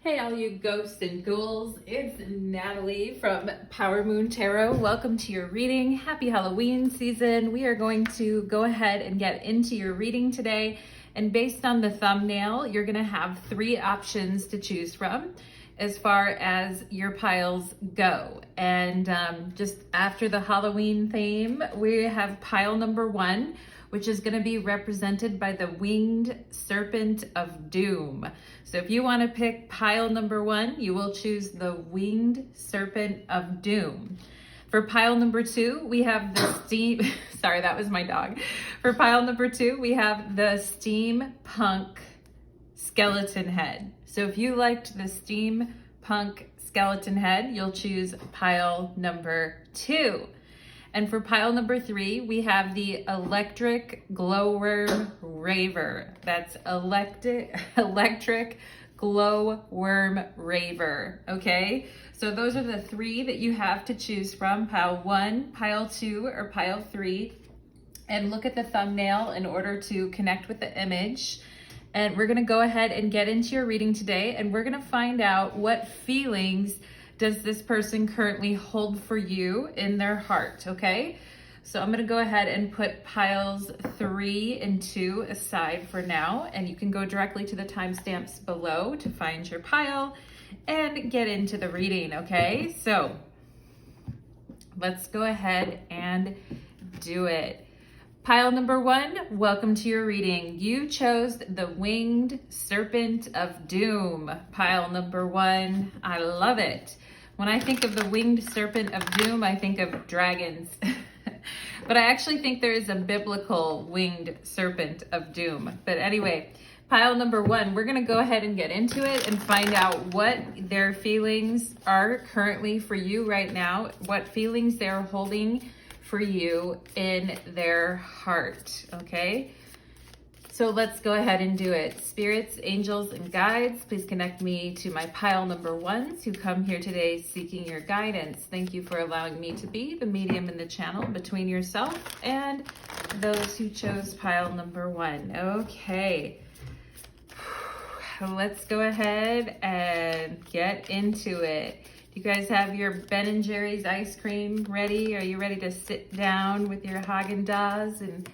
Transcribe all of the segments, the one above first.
Hey all you ghosts and ghouls, it's Natalie from Power Moon Tarot. Welcome to your reading. Happy Halloween season. We are going to go ahead and get into your reading today. And based on the thumbnail, you're going to have three options to choose from as far as your piles go. And just after the Halloween theme, we have pile number 1, which is going to be represented by the winged serpent of doom. So if you want to pick pile number 1, you will choose the winged serpent of doom. For pile number 2, we have the sorry, that was my dog. For pile number 2, we have the steampunk skeleton head. So if you liked the steampunk skeleton head, you'll choose pile number 2. And for pile number 3, we have the electric glowworm Raver. That's electric glowworm Raver, okay? So those are the 3 that you have to choose from, pile 1, pile 2, or pile 3. And look at the thumbnail in order to connect with the image. And we're gonna go ahead and get into your reading today, and we're gonna find out what feelings does this person currently hold for you in their heart, okay? So I'm gonna go ahead and put piles 3 and 2 aside for now, and you can go directly to the timestamps below to find your pile and get into the reading, okay? So let's go ahead and do it. Pile number 1, welcome to your reading. You chose the winged serpent of doom. Pile number 1, I love it. When I think of the winged serpent of doom, I think of dragons. But I actually think there is a biblical winged serpent of doom. But anyway, pile number 1, we're gonna go ahead and get into it and find out what their feelings are currently for you right now, what feelings they're holding for you in their heart, okay? So let's go ahead and do it. Spirits, angels, and guides, please connect me to my pile number 1s who come here today seeking your guidance. Thank you for allowing me to be the medium in the channel between yourself and those who chose pile number 1. Okay, let's go ahead and get into it. You guys have your Ben & Jerry's ice cream ready? Are you ready to sit down with your Haagen-Dazs and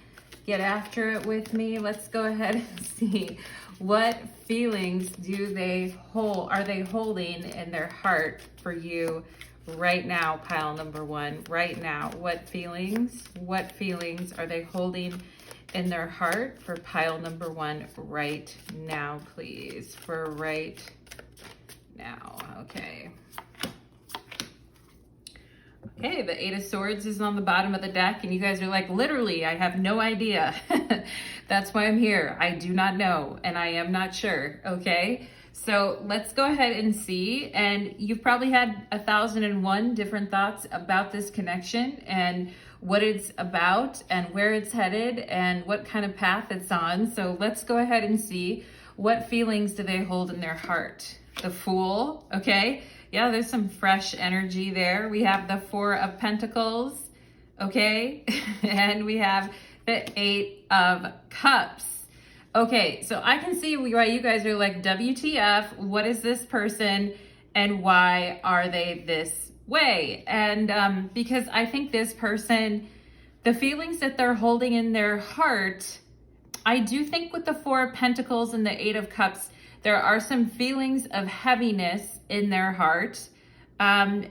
get after it with me? Let's go ahead and see what feelings are they holding in their heart for you right now, pile number 1, right now. What feelings are they holding in their heart for pile number 1 right now, please? For right now, okay. Okay, the 8 of Swords is on the bottom of the deck, and you guys are like, literally, I have no idea. That's why I'm here. I do not know, and I am not sure, okay? So let's go ahead and see, and you've probably had 1,001 different thoughts about this connection and what it's about and where it's headed and what kind of path it's on. So let's go ahead and see what feelings do they hold in their heart. The Fool, okay? Yeah, there's some fresh energy there. We have the 4 of Pentacles, okay? And we have the 8 of Cups. Okay, so I can see why you guys are like, WTF, what is this person and why are they this way? And because I think this person, the feelings that they're holding in their heart, I do think with the 4 of Pentacles and the 8 of Cups, there are some feelings of heaviness in their heart. And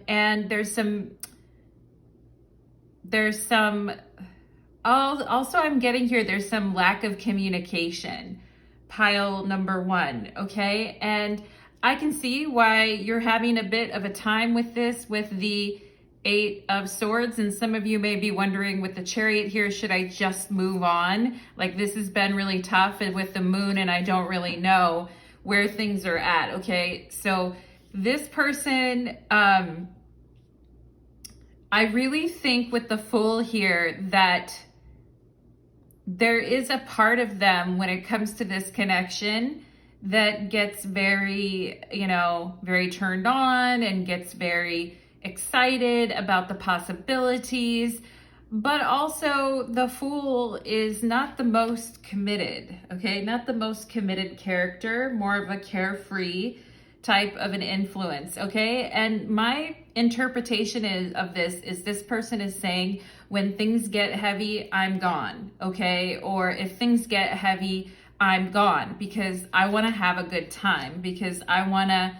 also I'm getting here, there's some lack of communication, pile number 1, okay? And I can see why you're having a bit of a time with this, with the 8 of Swords, and some of you may be wondering with the Chariot here, should I just move on? Like, this has been really tough, and with the Moon, and I don't really know where things are at, okay? So this person, I really think with the Fool here that there is a part of them when it comes to this connection that gets very, very turned on and gets very excited about the possibilities. But also the Fool is not the most committed, okay? Not the most committed character, more of a carefree type of an influence, okay? And my interpretation of this person is saying, when things get heavy, I'm gone, okay? Or if things get heavy, I'm gone, because I want to have a good time, because I want to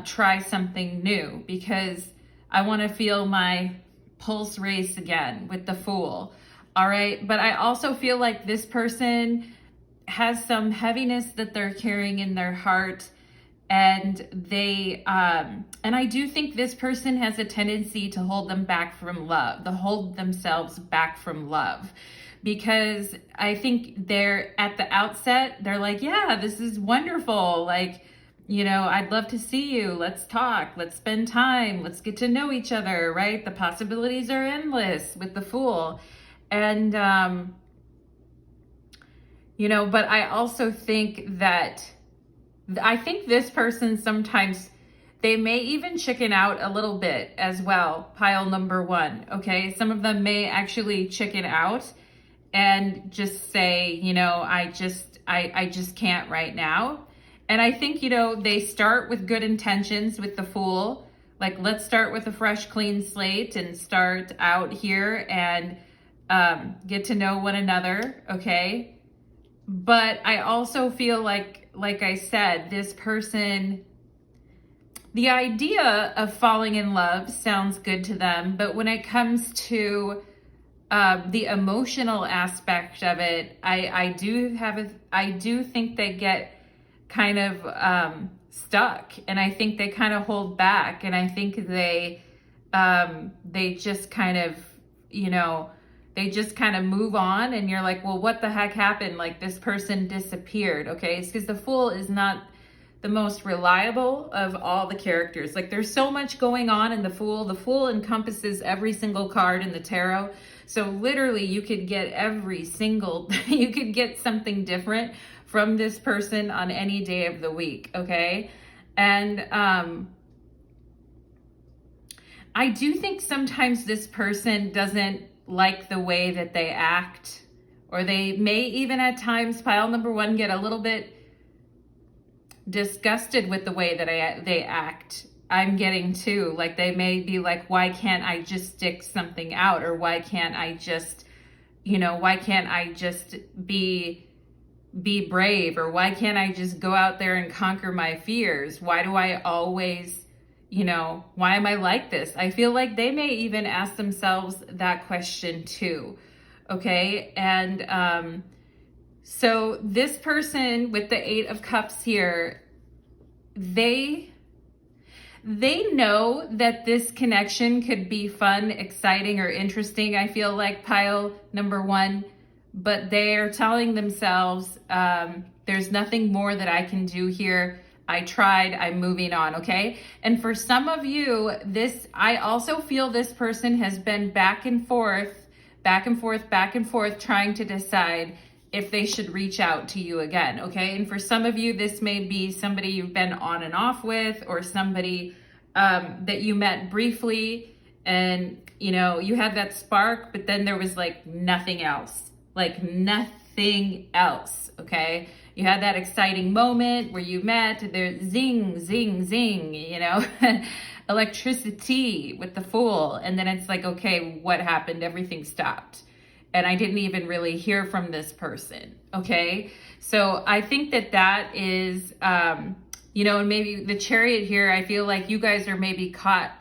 try something new, because I want to feel my pulse race again with the Fool. All right. But I also feel like this person has some heaviness that they're carrying in their heart. And and I do think this person has a tendency to hold themselves back from love, because I think they're at the outset, they're like, yeah, this is wonderful. Like, I'd love to see you. Let's talk. Let's spend time. Let's get to know each other, right? The possibilities are endless with the Fool. And, but I also think that, this person sometimes, they may even chicken out a little bit as well, pile number one, okay? Some of them may actually chicken out and just say, I just can't right now. And I think, they start with good intentions with the Fool. Like, let's start with a fresh, clean slate and start out here and get to know one another, okay? But I also feel like I said, this person, the idea of falling in love sounds good to them. But when it comes to the emotional aspect of it, I do think they get kind of stuck, and I think they kind of hold back, and I think they just kind of, they just kind of move on, and you're like, well, what the heck happened? Like, this person disappeared, okay? It's because the Fool is not the most reliable of all the characters. Like, there's so much going on in the Fool. The Fool encompasses every single card in the tarot. So literally you could get you could get something different from this person on any day of the week, okay? And I do think sometimes this person doesn't like the way that they act, or they may even at times, pile number one, get a little bit disgusted with the way that they act. I'm getting too, like, they may be like, why can't I just stick something out? Or why can't I just, be brave? Or why can't I just go out there and conquer my fears? Why do I always, why am I like this? I feel like they may even ask themselves that question too. Okay. And, so this person with the 8 of Cups here, they know that this connection could be fun, exciting, or interesting. I feel like pile number one, but they are telling themselves, there's nothing more that I can do here. I tried, I'm moving on, okay? And for some of you, I also feel this person has been back and forth, trying to decide if they should reach out to you again, okay? And for some of you, this may be somebody you've been on and off with, or somebody that you met briefly, and you had that spark, but then there was like nothing else, okay? You had that exciting moment where you met, there's zing, zing, zing, electricity with the Fool, and then it's like, okay, what happened? Everything stopped. And I didn't even really hear from this person, okay? So I think that is, and maybe the Chariot here, I feel like you guys are maybe caught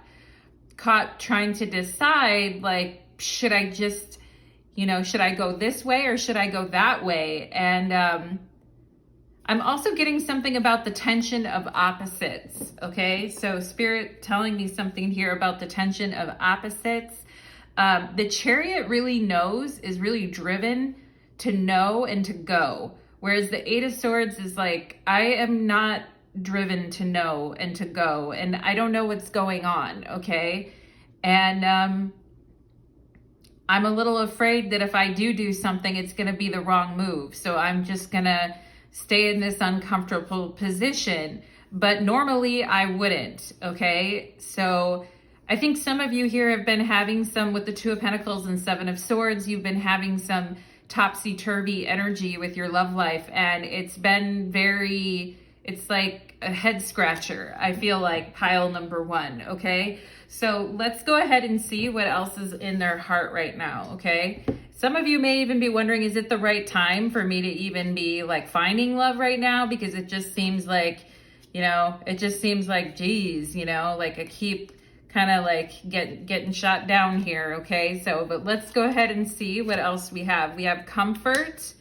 trying to decide, like, should I just, should I go this way or should I go that way? And I'm also getting something about the tension of opposites, okay? So Spirit telling me something here about the tension of opposites. The Chariot is really driven to know and to go. Whereas the 8 of Swords is like, I am not driven to know and to go, and I don't know what's going on, okay? And I'm a little afraid that if I do something, it's gonna be the wrong move. So I'm just gonna stay in this uncomfortable position. But normally I wouldn't, okay? So I think some of you here have been having some, with the 2 of Pentacles and 7 of Swords, you've been having some topsy-turvy energy with your love life, and it's been it's like a head scratcher, I feel like, pile number one, okay? So let's go ahead and see what else is in their heart right now, okay? Some of you may even be wondering, is it the right time for me to even be like finding love right now? Because it just seems like, you know, geez, you know, like I keep kind of like getting shot down here, okay? So, but let's go ahead and see what else we have. We have comfort,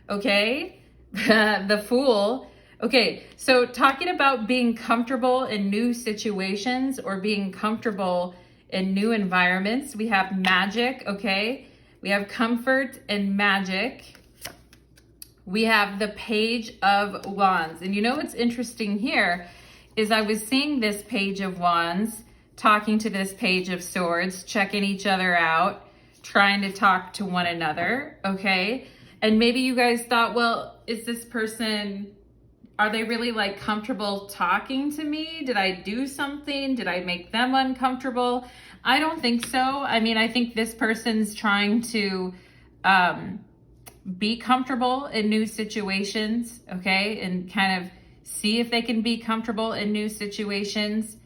okay? The Fool. Okay, so talking about being comfortable in new situations or being comfortable in new environments, we have magic, okay? We have comfort and magic. We have the Page of Wands. And you know what's interesting here is I was seeing this Page of Wands talking to this Page of Swords, checking each other out, trying to talk to one another, okay? And maybe you guys thought, well, is this person, are they really like comfortable talking to me? Did I do something? Did I make them uncomfortable? I don't think so. I mean, I think this person's trying to be comfortable in new situations, okay? And kind of see if they can be comfortable in new situations.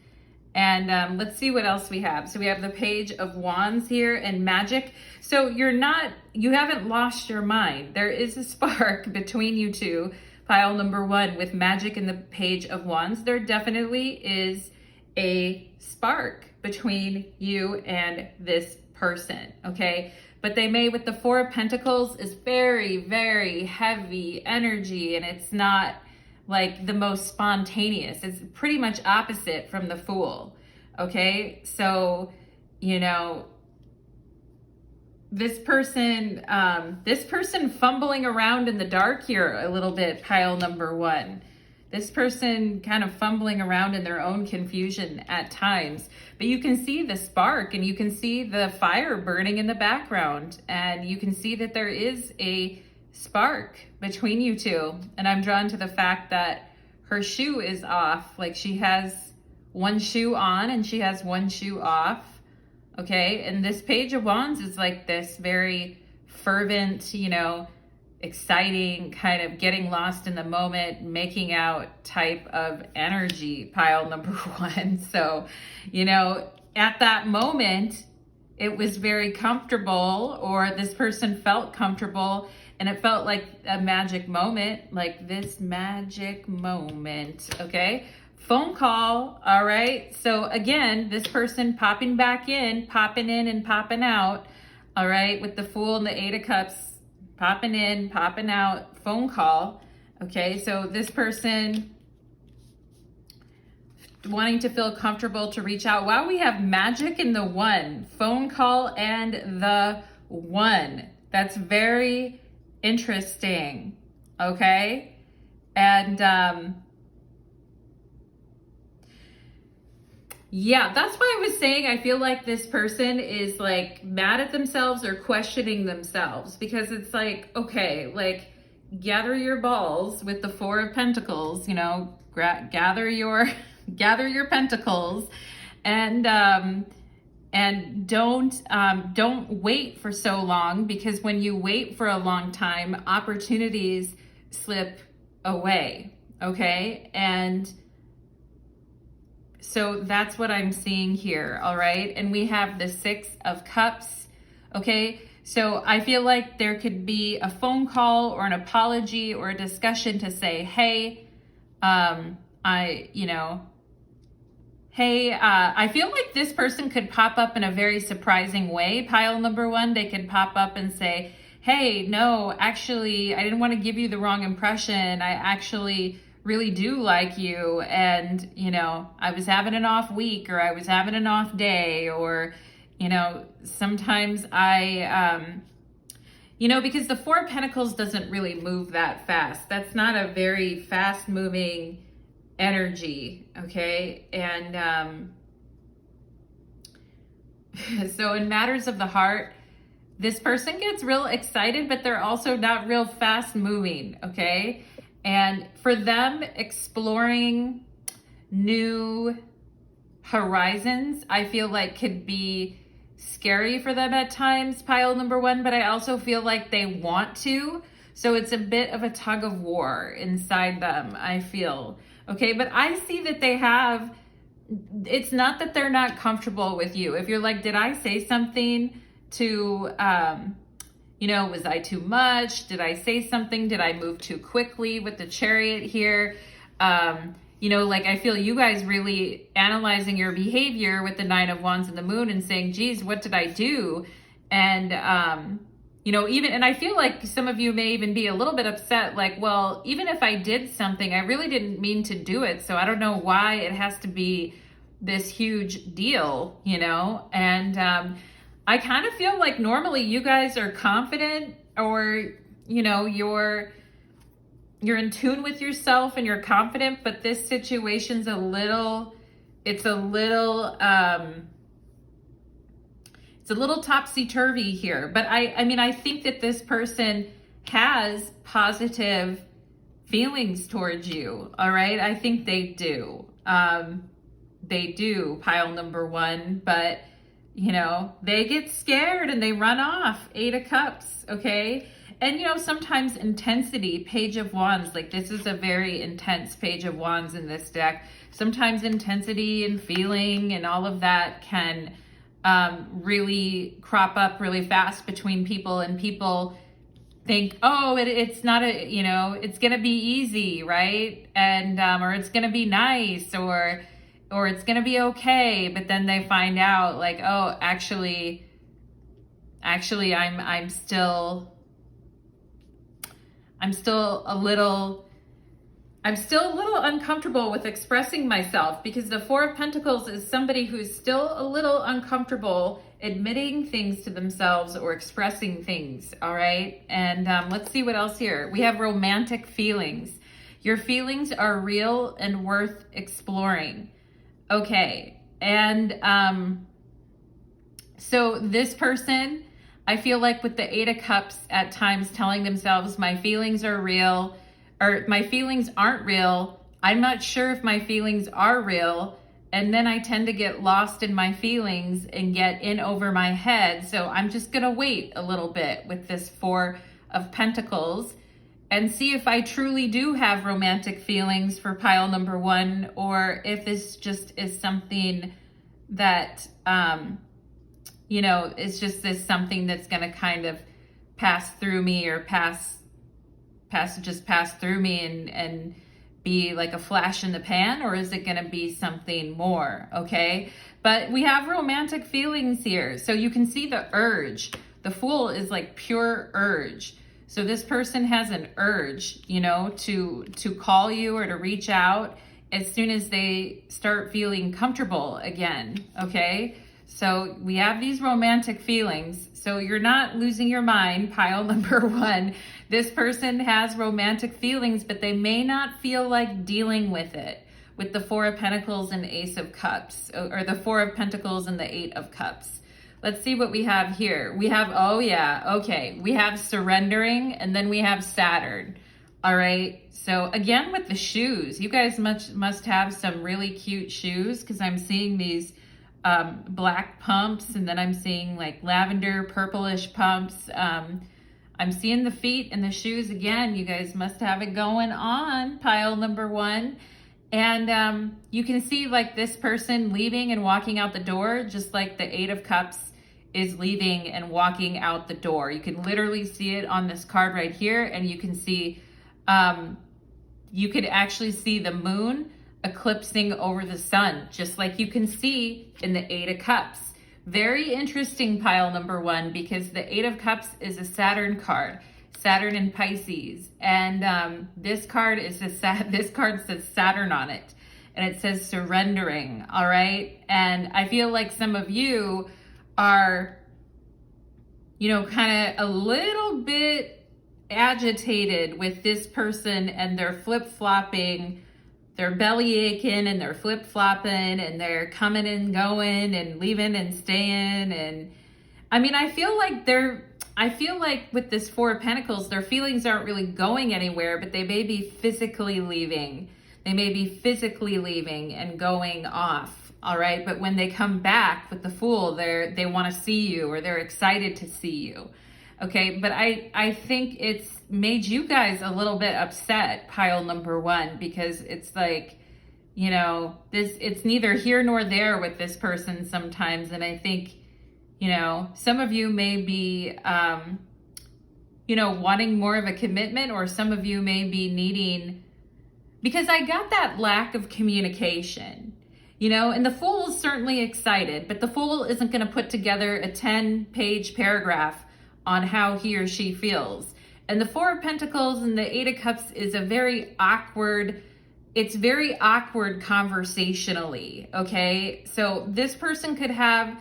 And let's see what else we have. So we have the Page of Wands here and magic. So you haven't lost your mind. There is a spark between you two, pile number one, with magic and the Page of Wands. There definitely is a spark between you and this person, okay? But they may, with the Four of Pentacles, is very, very heavy energy, and it's not like the most spontaneous. It's pretty much opposite from the Fool, okay? So, you know, this person fumbling around in the dark here a little bit, pile number one. This person kind of fumbling around in their own confusion at times, but you can see the spark and you can see the fire burning in the background, and you can see that there is a spark between you two. And I'm drawn to the fact that her shoe is off. Like she has one shoe on and she has one shoe off. Okay. And this Page of Wands is like this very fervent, you know, exciting, kind of getting lost in the moment, making out type of energy, pile number one. So, you know, at that moment, it was very comfortable, or this person felt comfortable, and it felt like a magic moment, like this magic moment, okay? Phone call, all right? So again, this person popping back in, popping in and popping out, all right? With the Fool and the Eight of Cups, popping in, popping out, phone call, okay? So this person wanting to feel comfortable to reach out. Wow, we have magic in the one, phone call and the one. That's very interesting, okay? And yeah, that's why I was saying I feel like this person is like mad at themselves or questioning themselves, because it's like, okay, like gather your balls with the Four of Pentacles, you know, gather your pentacles, and don't wait for so long, because when you wait for a long time, opportunities slip away, okay? And so that's what I'm seeing here, all right? And we have the Six of Cups, okay? So I feel like there could be a phone call or an apology or a discussion to say, hey, I feel like this person could pop up in a very surprising way, pile number one. They could pop up and say, hey, no, actually, I didn't want to give you the wrong impression. I actually really do like you, and you know, I was having an off week, or I was having an off day, or you know, sometimes I because the Four of Pentacles doesn't really move that fast. That's not a very fast moving energy, okay? And so in matters of the heart, this person gets real excited, but they're also not real fast moving, okay? And for them, exploring new horizons, I feel like could be scary for them at times, pile number one, but I also feel like they want to. So it's a bit of a tug of war inside them, I feel. Okay, but I see that it's not that they're not comfortable with you. If you're like, did I say something to, was I too much? Did I say something? Did I move too quickly with the Chariot here? I feel you guys really analyzing your behavior with the Nine of Wands and the Moon and saying, geez, what did I do? And, and I feel like some of you may even be a little bit upset, like, well, even if I did something, I really didn't mean to do it. So I don't know why it has to be this huge deal, And I kind of feel like normally you guys are confident, or, you're in tune with yourself and you're confident, but this situation's a little topsy-turvy here. But I think that this person has positive feelings towards you. All right. I think they do. They do, pile number one, but they get scared and they run off. 8 of Cups. Okay. And, sometimes intensity, Page of Wands, like this is a very intense Page of Wands in this deck. Sometimes intensity and feeling and all of that can really crop up really fast between people, and people think, oh, it's not it's going to be easy, right? And, or it's going to be nice, or it's going to be okay. But then they find out like, oh, actually, I'm still a little uncomfortable with expressing myself, because the Four of Pentacles is somebody who's still a little uncomfortable admitting things to themselves or expressing things. All right. And let's see what else here. We have romantic feelings. Your feelings are real and worth exploring. Okay. And so this person, I feel like with the 8 of Cups at times telling themselves my feelings are real, or my feelings aren't real. I'm not sure if my feelings are real. And then I tend to get lost in my feelings and get in over my head. So I'm just going to wait a little bit with this 4 of Pentacles and see if I truly do have romantic feelings for pile number one, or if this just is something that, it's just this something that's going to kind of pass through me, or pass through me and be like a flash in the pan, or is it going to be something more? Okay. But we have romantic feelings here. So you can see the urge. The Fool is like pure urge. So this person has an urge, to call you or to reach out as soon as they start feeling comfortable again. Okay. So we have these romantic feelings. So you're not losing your mind, pile number one. This person has romantic feelings, but they may not feel like dealing with it, with the 4 of Pentacles and Ace of Cups, or the 4 of Pentacles and the 8 of Cups. Let's see what we have here. We have, we have surrendering, and then we have Saturn. All right. So again, with the shoes, you guys must have some really cute shoes, because I'm seeing these black pumps, and then I'm seeing like lavender purplish pumps. I'm seeing the feet and the shoes again. You guys must have it going on, pile number one. And you can see like this person leaving and walking out the door, just like the 8 of Cups is leaving and walking out the door. You can literally see it on this card right here, and you can see you could actually see the moon eclipsing over the sun, just like you can see in the 8 of Cups. Very interesting, pile number one, because the 8 of Cups is a Saturn card, Saturn in Pisces, and this card says Saturn on it, and it says surrendering. All right, and I feel like some of you are, kind of a little bit agitated with this person, and they're flip-flopping. They're belly aching and they're flip-flopping and they're coming and going and leaving and staying. And I feel like with this 4 of Pentacles, their feelings aren't really going anywhere, but they may be physically leaving. They may be physically leaving and going off. All right. But when they come back with the Fool, they want to see you, or they're excited to see you. Okay, but I think it's made you guys a little bit upset, pile number one, because it's like, you know, it's neither here nor there with this person sometimes. And I think, you know, some of you may be, you know, wanting more of a commitment, or some of you may be needing, because I got that lack of communication, you know, and the Fool is certainly excited, but the Fool isn't going to put together a 10-page paragraph on how he or she feels. And the Four of Pentacles and the Eight of Cups is a very awkward, it's very awkward conversationally, okay? So this person could have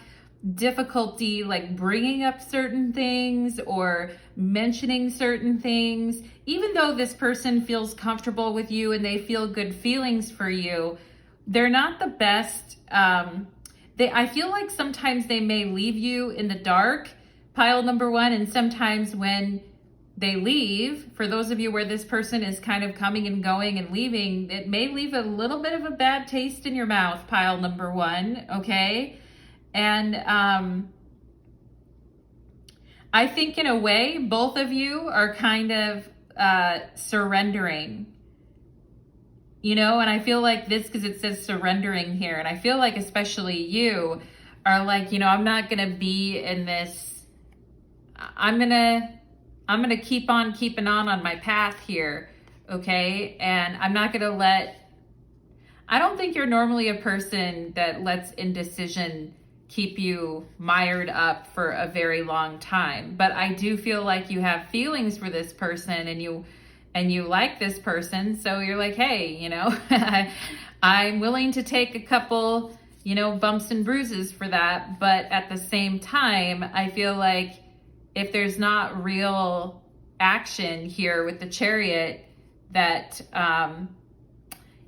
difficulty like bringing up certain things or mentioning certain things, even though this person feels comfortable with you and they feel good feelings for you. They're not the best. I feel like sometimes they may leave you in the dark, pile number one, and sometimes when they leave, for those of you where this person is kind of coming and going and leaving, it may leave a little bit of a bad taste in your mouth, pile number one, okay? And I think in a way, both of you are kind of surrendering, you know, and I feel like this, because it says surrendering here, and I feel like especially you are like, you know, I'm not going to be in this, I'm going to keep on keeping on my path here, okay? And I'm not going to I don't think you're normally a person that lets indecision keep you mired up for a very long time. But I do feel like you have feelings for this person, and you like this person. So you're like, hey, you know, I'm willing to take a couple, you know, bumps and bruises for that. But at the same time, I feel like if there's not real action here with the Chariot, that,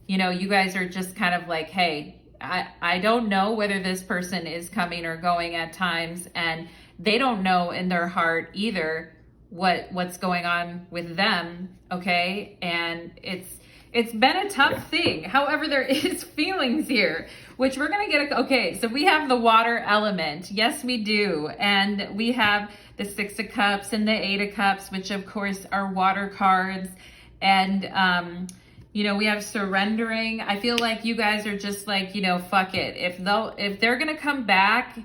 you know, you guys are just kind of like, hey, I don't know whether this person is coming or going at times, and they don't know in their heart either what's going on with them, okay? And it's been a tough thing. However, there is feelings here, which we're gonna get. Okay, so we have the water element. Yes, we do. And we have the Six of Cups and the Eight of Cups, which of course are water cards. And, you know, we have surrendering. I feel like you guys are just like, you know, fuck it. If they're going to come back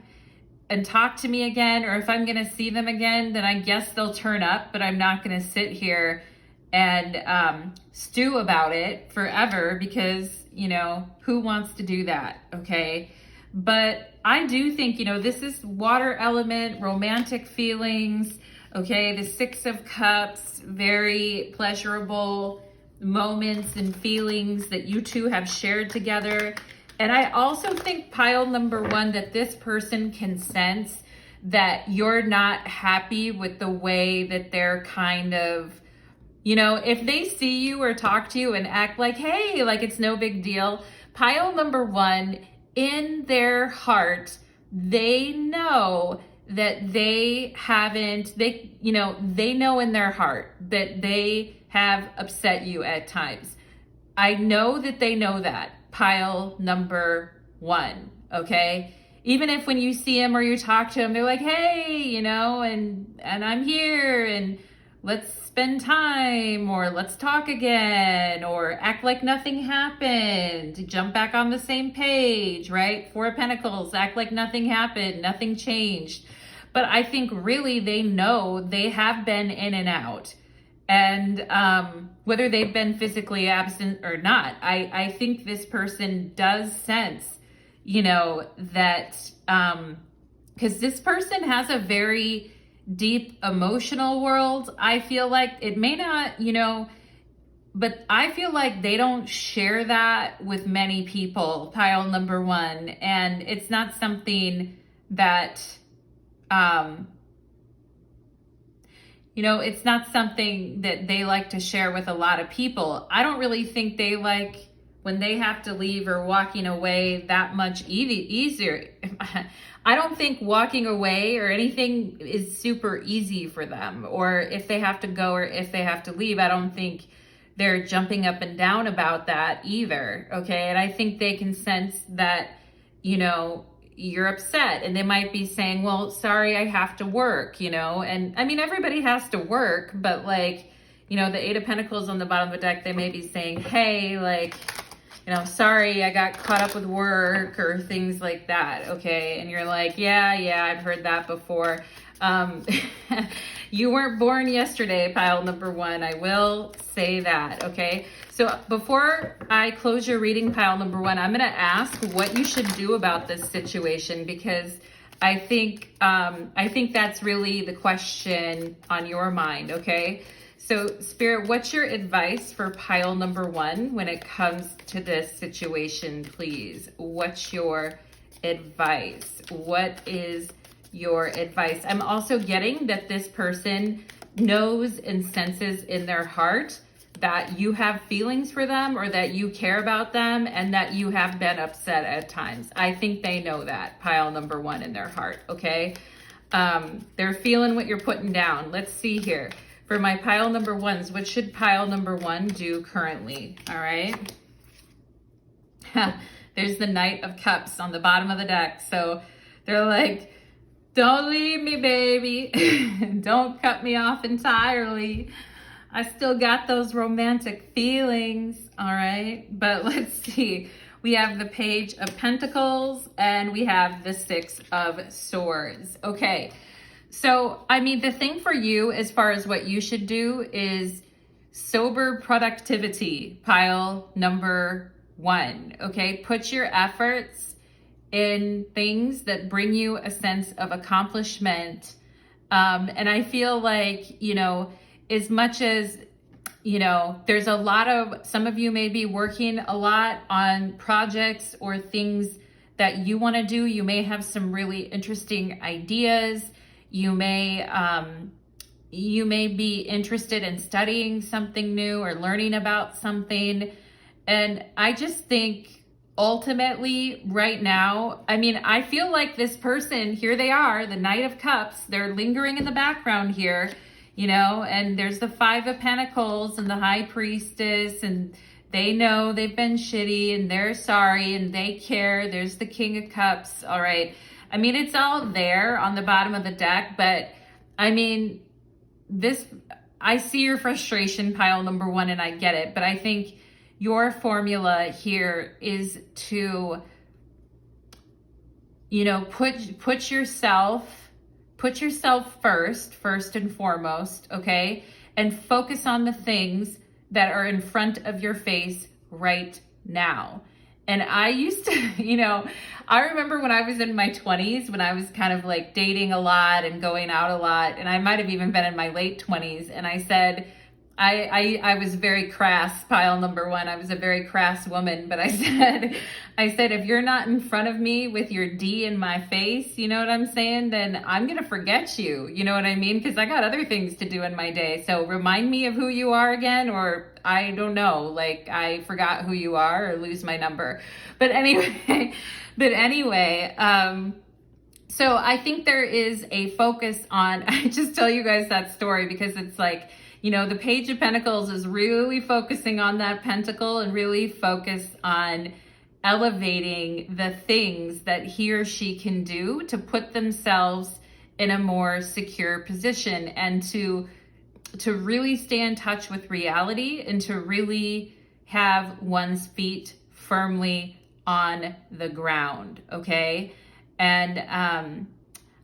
and talk to me again, or if I'm going to see them again, then I guess they'll turn up, but I'm not going to sit here and stew about it forever, because, you know, who wants to do that? Okay. But I do think, you know, this is water element, romantic feelings. Okay. The Six of Cups, very pleasurable moments and feelings that you two have shared together. And I also think, pile number one, that this person can sense that you're not happy with the way that they're kind of, you know, if they see you or talk to you and act like, hey, like it's no big deal, pile number one, in their heart, they know that they know in their heart that they have upset you at times. I know that they know that, pile number one, okay? Even if when you see them or you talk to them, they're like, hey, you know, and I'm here, and let's spend time, or let's talk again, or act like nothing happened, jump back on the same page, right? Four of Pentacles, act like nothing happened, nothing changed. But I think really they know they have been in and out. And whether they've been physically absent or not, I think this person does sense, you know, that, because this person has a very deep emotional world. I feel like it may not, you know, but I feel like they don't share that with many people, pile number one. And it's not something that, you know, it's not something that they like to share with a lot of people. I don't really think they like when they have to leave or walking away that much easier. I don't think walking away or anything is super easy for them, or if they have to go or if they have to leave, I don't think they're jumping up and down about that either. Okay. And I think they can sense that, you know, you're upset, and they might be saying, well, sorry, I have to work, and I mean, everybody has to work, but like, the Eight of Pentacles on the bottom of the deck, they may be saying, hey, like, sorry, I got caught up with work or things like that. Okay. And you're like, yeah, I've heard that before. You weren't born yesterday, pile number one. I will say that. Okay. So before I close your reading, pile number one, I'm going to ask what you should do about this situation, because I think that's really the question on your mind. Okay. So Spirit, what's your advice for pile number one when it comes to this situation, please? What's your advice? What is your advice? I'm also getting that this person knows and senses in their heart that you have feelings for them, or that you care about them, and that you have been upset at times. I think they know that, pile number one, in their heart, okay? They're feeling what you're putting down. Let's see here. For my pile number ones, what should pile number one do currently? All right. There's the Knight of Cups on the bottom of the deck. So they're like, don't leave me, baby. Don't cut me off entirely. I still got those romantic feelings. All right. But let's see. We have the Page of Pentacles and we have the Six of Swords. Okay. So, I mean, the thing for you as far as what you should do is sober productivity, pile number one, okay? Put your efforts in things that bring you a sense of accomplishment. And I feel like, as much as, there's a lot of, some of you may be working a lot on projects or things that you want to do. You may have some really interesting ideas. You may be interested in studying something new or learning about something. And I just think ultimately right now, I mean, I feel like this person, here they are, the Knight of Cups, they're lingering in the background here, and there's the Five of Pentacles and the High Priestess, and they know they've been shitty and they're sorry and they care. There's the King of Cups. All right. I mean, it's all there on the bottom of the deck, but I mean, I see your frustration, pile number one, and I get it, but I think your formula here is to, put yourself first and foremost, okay? And focus on the things that are in front of your face right now. And I used to, I remember when I was in my 20s, when I was kind of like dating a lot and going out a lot, and I might have even been in my late 20s, and I said, I was very crass, pile number one. I was a very crass woman, but I said, if you're not in front of me with your D in my face, you know what I'm saying? Then I'm going to forget you. You know what I mean? Because I got other things to do in my day. So remind me of who you are again, or I don't know, like I forgot who you are or lose my number. But anyway, so I think there is a focus on, I just tell you guys that story because it's like, the Page of Pentacles is really focusing on that pentacle and really focused on elevating the things that he or she can do to put themselves in a more secure position and to really stay in touch with reality and to really have one's feet firmly on the ground, okay? And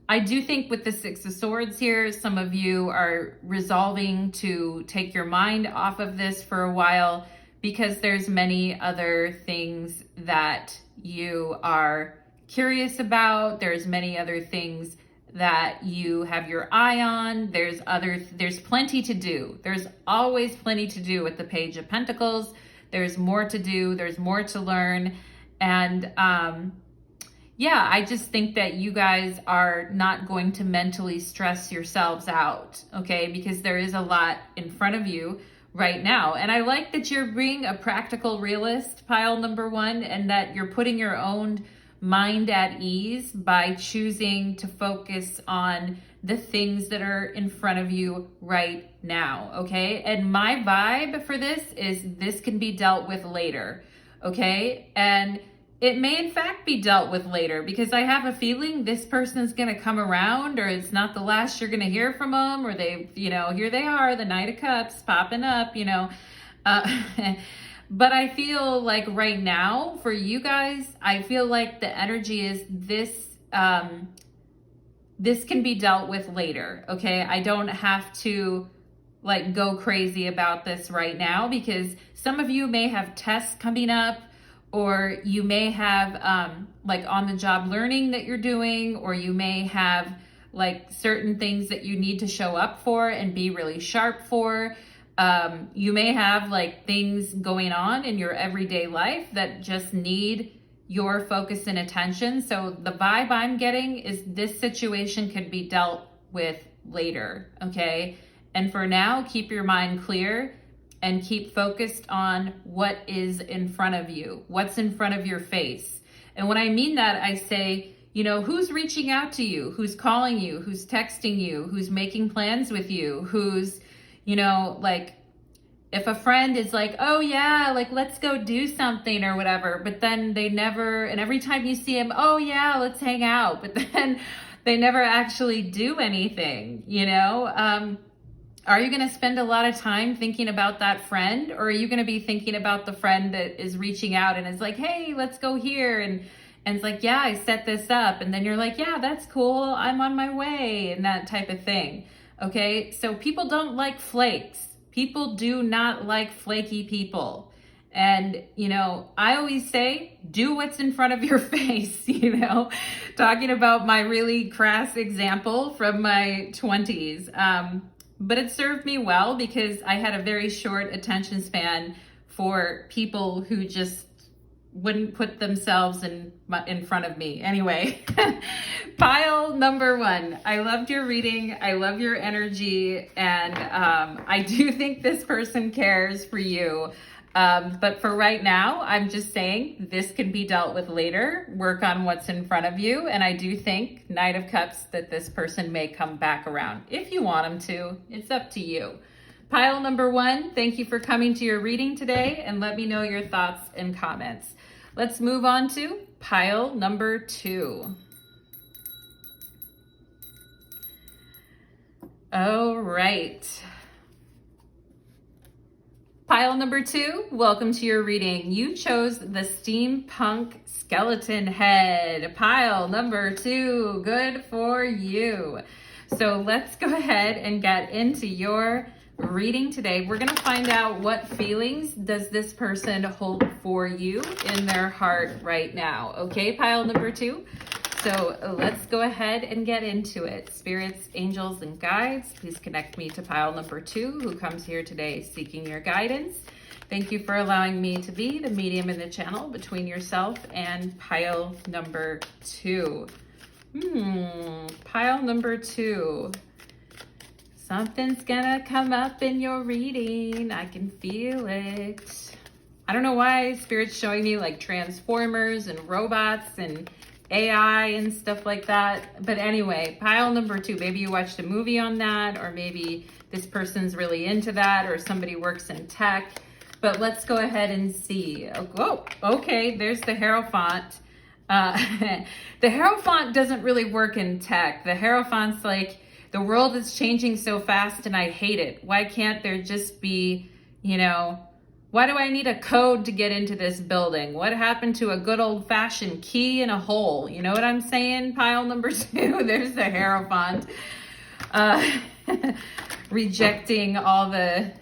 I do think with the Six of Swords here, some of you are resolving to take your mind off of this for a while because there's many other things that you are curious about. There's many other things that you have your eye on. There's plenty to do. There's always plenty to do with the Page of Pentacles. There's more to do. There's more to learn. And, yeah, I just think that you guys are not going to mentally stress yourselves out, okay? Because there is a lot in front of you right now. And I like that you're being a practical realist, pile number one, and that you're putting your own mind at ease by choosing to focus on the things that are in front of you right now, okay? And my vibe for this is this can be dealt with later, okay? And it may in fact be dealt with later, because I have a feeling this person is going to come around, or it's not the last you're going to hear from them, or they, here they are, the Knight of Cups popping up, but I feel like right now for you guys, I feel like the energy is this, this can be dealt with later. Okay. I don't have to like go crazy about this right now, because some of you may have tests coming up, or you may have like on the job learning that you're doing, or you may have like certain things that you need to show up for and be really sharp for. You may have like things going on in your everyday life that just need your focus and attention. So the vibe I'm getting is this situation could be dealt with later, okay? And for now, keep your mind clear and keep focused on what is in front of you, what's in front of your face. And when I mean that, I say, who's reaching out to you, who's calling you, who's texting you, who's making plans with you, who's, like if a friend is like, oh yeah, like let's go do something or whatever, but then they never, and every time you see them, oh yeah, let's hang out, but then they never actually do anything, Are you going to spend a lot of time thinking about that friend, or are you going to be thinking about the friend that is reaching out and is like, hey, let's go here, and it's like, yeah, I set this up, and then you're like, yeah, that's cool, I'm on my way, and that type of thing. Okay, so people don't like flakes. People do not like flaky people. And, I always say, do what's in front of your face, talking about my really crass example from my 20s. But it served me well, because I had a very short attention span for people who just wouldn't put themselves in front of me. Anyway, pile number 1. I loved your reading. I love your energy. And I do think this person cares for you. But for right now, I'm just saying this can be dealt with later. Work on what's in front of you. And I do think, Knight of Cups, that this person may come back around. If you want them to, it's up to you. Pile number 1, thank you for coming to your reading today, and let me know your thoughts and comments. Let's move on to pile number 2. All right. Pile number 2, welcome to your reading. You chose the Steampunk Skeleton Head. Pile number 2, good for you. So let's go ahead and get into your reading today. We're going to find out what feelings does this person hold for you in their heart right now. Okay, pile number 2. So let's go ahead and get into it. Spirits, angels, and guides, please connect me to pile number 2, who comes here today seeking your guidance. Thank you for allowing me to be the medium in the channel between yourself and pile number 2. Pile number 2. Something's gonna come up in your reading. I can feel it. I don't know why Spirit's showing me like Transformers and robots and AI and stuff like that. But anyway, pile number 2. Maybe you watched a movie on that, or maybe this person's really into that, or somebody works in tech. But let's go ahead and see. Oh, okay, there's the Hierophant. The Hierophant doesn't really work in tech. The Hierophant's like, the world is changing so fast and I hate it. Why can't there just be, why do I need a code to get into this building? What happened to a good old fashioned key in a hole? You know what I'm saying? Pile number 2, there's the Hierophant. Rejecting all the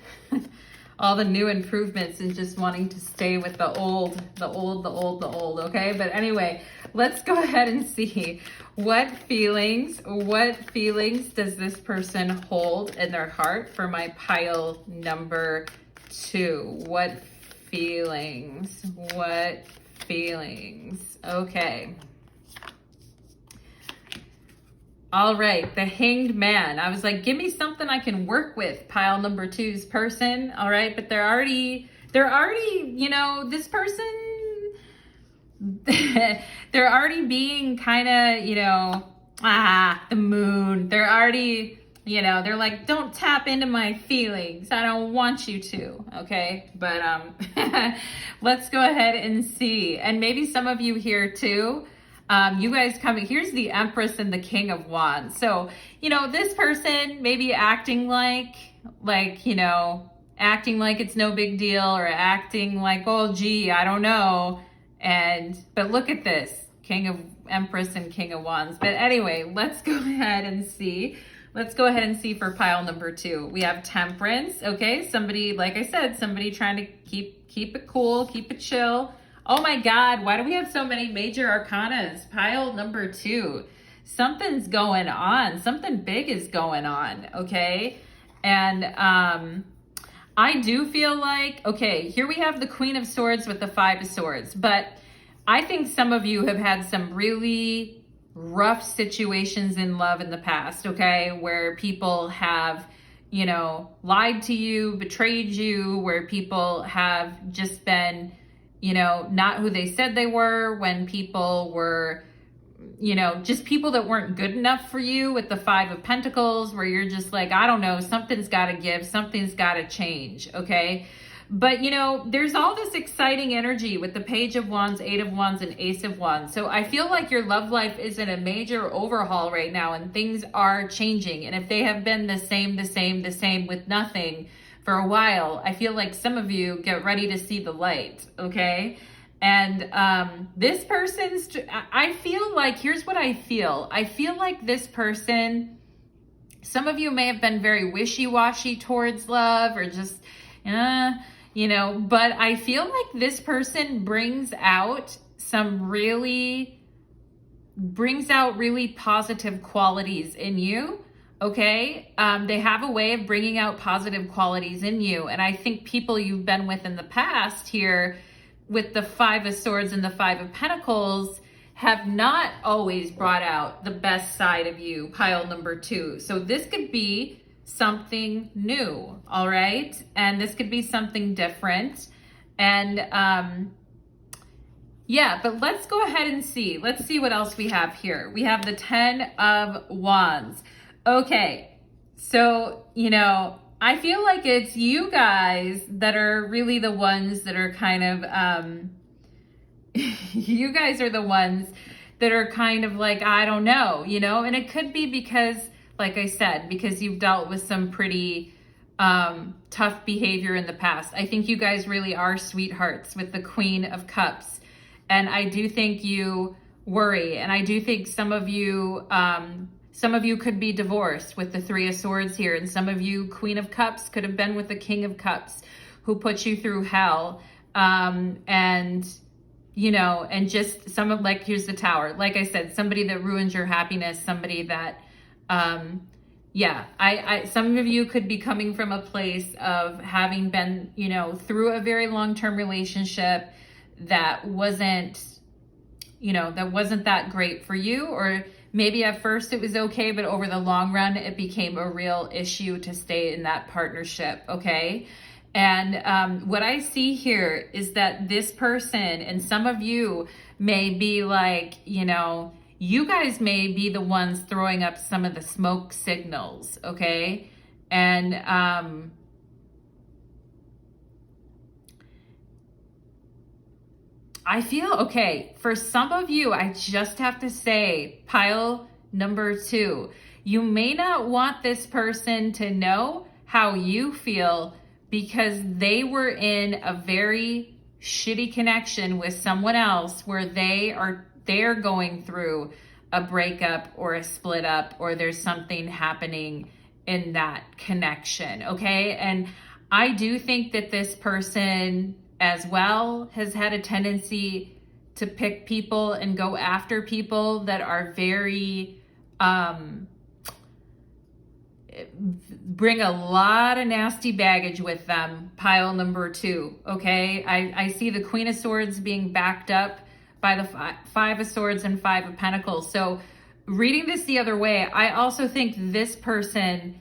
new improvements and just wanting to stay with the old, okay? But anyway, let's go ahead and see what feelings does this person hold in their heart for my pile number 2. What feelings? Okay. All right, the Hanged Man. I was like, give me something I can work with, pile number 2's person. All right, but they're already, this person, they're already being kind of, the moon. They're already You know, they're like, don't tap into my feelings. I don't want you to. Okay. But let's go ahead and see. And maybe some of you here too. You guys coming, here's the Empress and the King of Wands. So, you know, this person maybe acting like, you know, acting like it's no big deal, or acting like, oh, gee, I don't know. But look at this, Empress and King of Wands. But anyway, let's go ahead and see. Let's go ahead and see for pile number 2. We have Temperance. Okay. Somebody, like I said, somebody trying to keep it cool, keep it chill. Oh my God, why do we have so many major arcanas? Pile number 2. Something's going on. Something big is going on, okay? And I do feel like, okay, here we have the Queen of Swords with the 5 of Swords, but I think some of you have had some really rough situations in love in the past, okay? Where people have, you know, lied to you, betrayed you, where people have just been, you know, not who they said they were, when people were, you know, just people that weren't good enough for you with the 5 of Pentacles, where you're just like, I don't know, something's got to give, something's got to change, okay? But, you know, there's all this exciting energy with the Page of Wands, 8 of Wands, and Ace of Wands. So I feel like your love life is in a major overhaul right now, and things are changing. And if they have been the same with nothing for a while, I feel like some of you get ready to see the light, okay? And this person's, I feel like, here's what I feel. I feel like this person, some of you may have been very wishy-washy towards love, or just, you know, but I feel like this person brings out really positive qualities in you. Okay. They have a way of bringing out positive qualities in you. And I think people you've been with in the past here with the 5 of Swords and the 5 of Pentacles have not always brought out the best side of you, pile number 2. So this could be something new. All right. And this could be something different. And, yeah, but let's go ahead and see. Let's see what else we have here. We have the 10 of Wands. Okay, so, you know, I feel like it's you guys that are really the ones that are kind of, you guys are the ones that are kind of like, I don't know, you know, and it could be because, like I said, because you've dealt with some pretty tough behavior in the past. I think you guys really are sweethearts with the Queen of Cups. And I do think you worry. And I do think some of you could be divorced with the 3 of Swords here. And some of you, Queen of Cups, could have been with the King of Cups who put you through hell. And, you know, and just some of, like, here's the Tower. Like I said, somebody that ruins your happiness, somebody that, yeah, some of you could be coming from a place of having been, you know, through a very long-term relationship that wasn't, you know, that wasn't that great for you, or maybe at first it was okay, but over the long run, it became a real issue to stay in that partnership, okay? And what I see here is that this person, and some of you may be like, you know, you guys may be the ones throwing up some of the smoke signals, okay? And I feel, okay, for some of you, I just have to say, pile number 2, you may not want this person to know how you feel because they were in a very shitty connection with someone else where they're going through a breakup or a split up, or there's something happening in that connection, okay? And I do think that this person as well has had a tendency to pick people and go after people that are very, bring a lot of nasty baggage with them, pile number 2, okay? I see the Queen of Swords being backed up by the 5 of Swords and 5 of Pentacles. So reading this the other way, I also think this person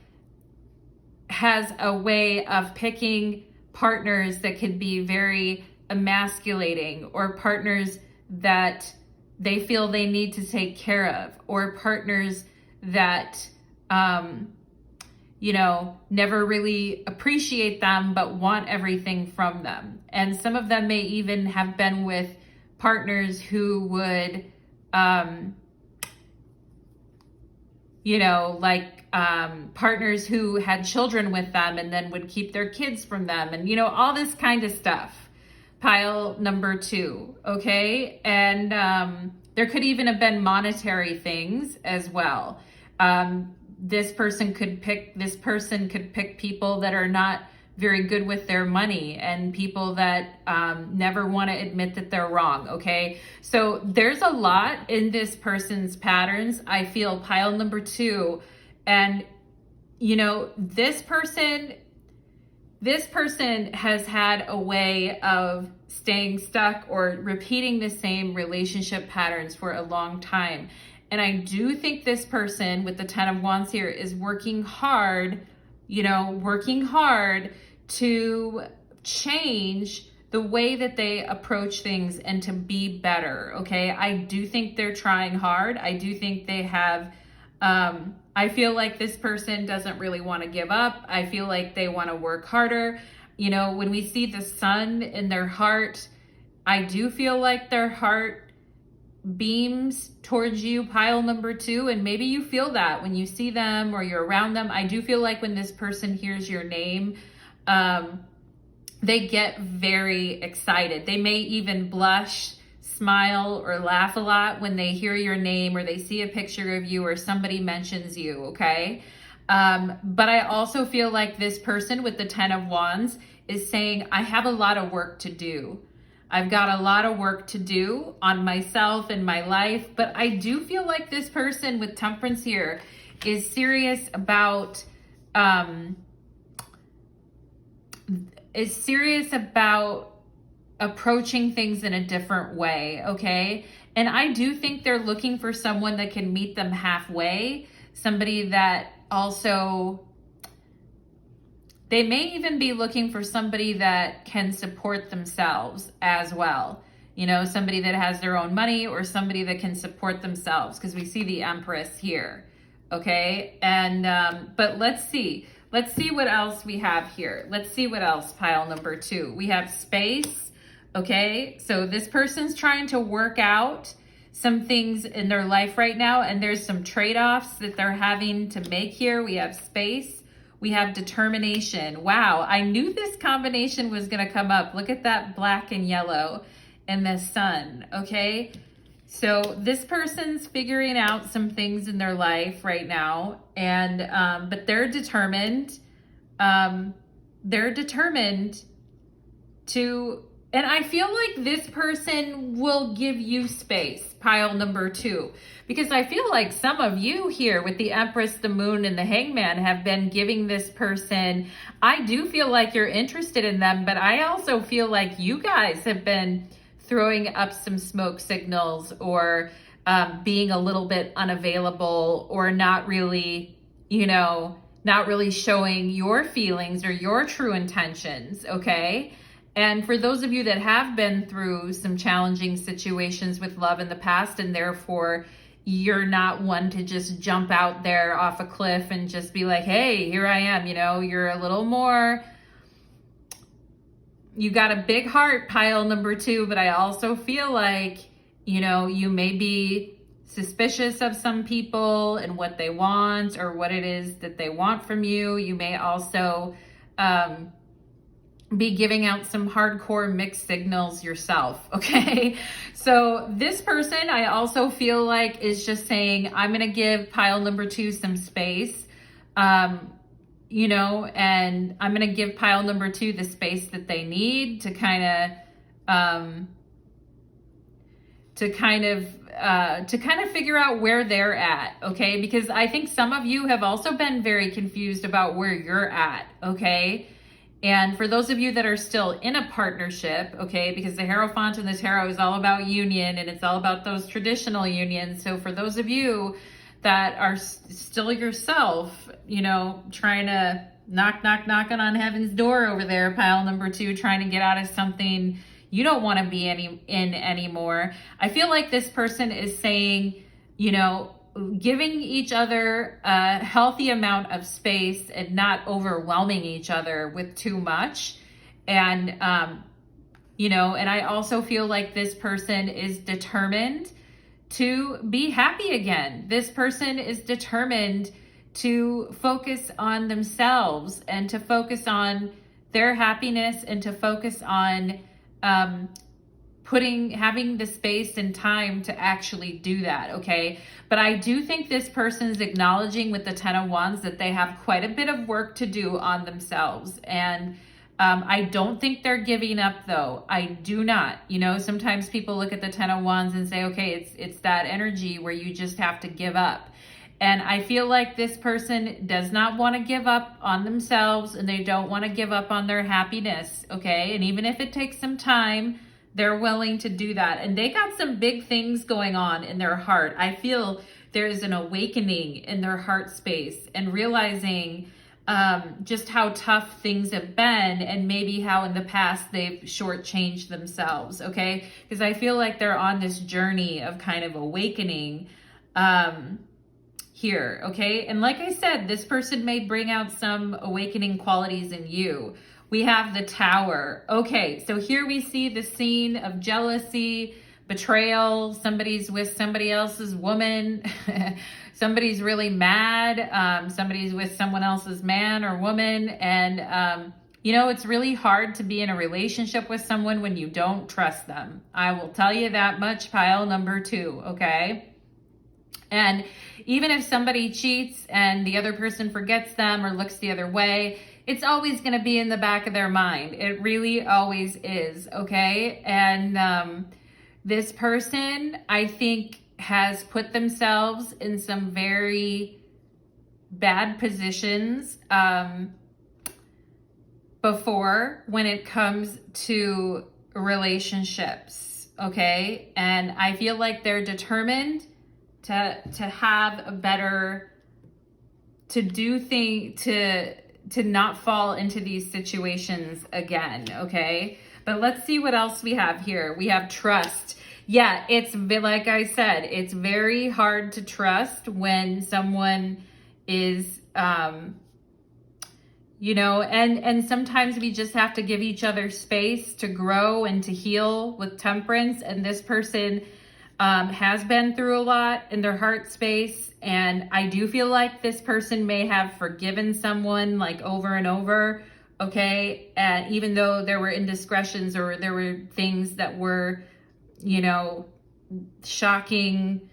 has a way of picking partners that could be very emasculating, or partners that they feel they need to take care of, or partners that never really appreciate them, but want everything from them. And some of them may even have been with partners who would, partners who had children with them and then would keep their kids from them, and all this kind of stuff. Pile number 2, okay? And there could even have been monetary things as well. This person could pick people that are not very good with their money, and people that never want to admit that they're wrong, okay? So there's a lot in this person's patterns. I feel pile number 2, and this person has had a way of staying stuck or repeating the same relationship patterns for a long time. And I do think this person with the 10 of Wands here is working hard to change the way that they approach things and to be better, okay? I do think they're trying hard. I do think they have, I feel like this person doesn't really want to give up. I feel like they want to work harder. When we see the sun in their heart, I do feel like their heart beams towards you, pile number 2, and maybe you feel that when you see them or you're around them. I do feel like when this person hears your name, they get very excited. They may even blush, smile, or laugh a lot when they hear your name or they see a picture of you or somebody mentions you, okay? But I also feel like this person with the 10 of Wands is saying, I have a lot of work to do. I've got a lot of work to do on myself and my life, but I do feel like this person with Temperance here is serious about approaching things in a different way, okay? And I do think they're looking for someone that can meet them halfway, somebody that also, they may even be looking for somebody that can support themselves as well. Somebody that has their own money or somebody that can support themselves, because we see the Empress here, okay? And, but let's see what else we have here. Let's see what else, pile number 2. We have space, okay? So this person's trying to work out some things in their life right now, and there's some trade-offs that they're having to make here. We have space. We have determination. Wow, I knew this combination was going to come up. Look at that black and yellow and the sun, okay? So this person's figuring out some things in their life right now, and but they're determined. They're determined to, and I feel like this person will give you space, pile number 2, because I feel like some of you here with the Empress, the Moon, and the Hangman have been giving this person, I do feel like you're interested in them, but I also feel like you guys have been throwing up some smoke signals or being a little bit unavailable or not really, not really showing your feelings or your true intentions, okay? And for those of you that have been through some challenging situations with love in the past, and therefore you're not one to just jump out there off a cliff and just be like, hey, here I am, you're a little more, you got a big heart, pile number 2, but I also feel like, you may be suspicious of some people and what they want or what it is that they want from you. You may also be giving out some hardcore mixed signals yourself, okay? So this person, I also feel like, is just saying, I'm going to give pile number 2 some space, and I'm going to give pile number 2 the space that they need to kind of figure out where they're at, okay? Because I think some of you have also been very confused about where you're at, okay? And for those of you that are still in a partnership, okay, because the Hierophant in the Tarot is all about union, and it's all about those traditional unions. So for those of you that are still yourself, trying to knocking on heaven's door over there, pile number 2, trying to get out of something you don't want to be in anymore. I feel like this person is saying, giving each other a healthy amount of space and not overwhelming each other with too much. And, and I also feel like this person is determined to be happy again. This person is determined to focus on themselves and to focus on their happiness and to focus on having the space and time to actually do that, okay? But I do think this person's acknowledging with the Ten of Wands that they have quite a bit of work to do on themselves. And I don't think they're giving up, though. I do not. Sometimes people look at the Ten of Wands and say, okay, it's that energy where you just have to give up. And I feel like this person does not want to give up on themselves, and they don't want to give up on their happiness, okay? And even if it takes some time, they're willing to do that. And they got some big things going on in their heart. I feel there is an awakening in their heart space and realizing just how tough things have been, and maybe how in the past they've shortchanged themselves, okay? Because I feel like they're on this journey of kind of awakening here, okay? And like I said, this person may bring out some awakening qualities in you. We have the Tower. Okay, so here we see the scene of jealousy, betrayal, somebody's with somebody else's woman, somebody's really mad, somebody's with someone else's man or woman, and it's really hard to be in a relationship with someone when you don't trust them. I will tell you that much, pile number 2, okay? And even if somebody cheats and the other person forgets them or looks the other way, it's always going to be in the back of their mind. It really always is, okay? And this person, I think, has put themselves in some very bad positions before when it comes to relationships, okay? And I feel like they're determined to have a better, to not fall into these situations again, okay? But let's see what else we have here. We have trust. Yeah, it's like I said, it's very hard to trust when someone is, and sometimes we just have to give each other space to grow and to heal with Temperance. And this person has been through a lot in their heart space. And I do feel like this person may have forgiven someone like over and over, okay? And even though there were indiscretions or there were things that were, shocking,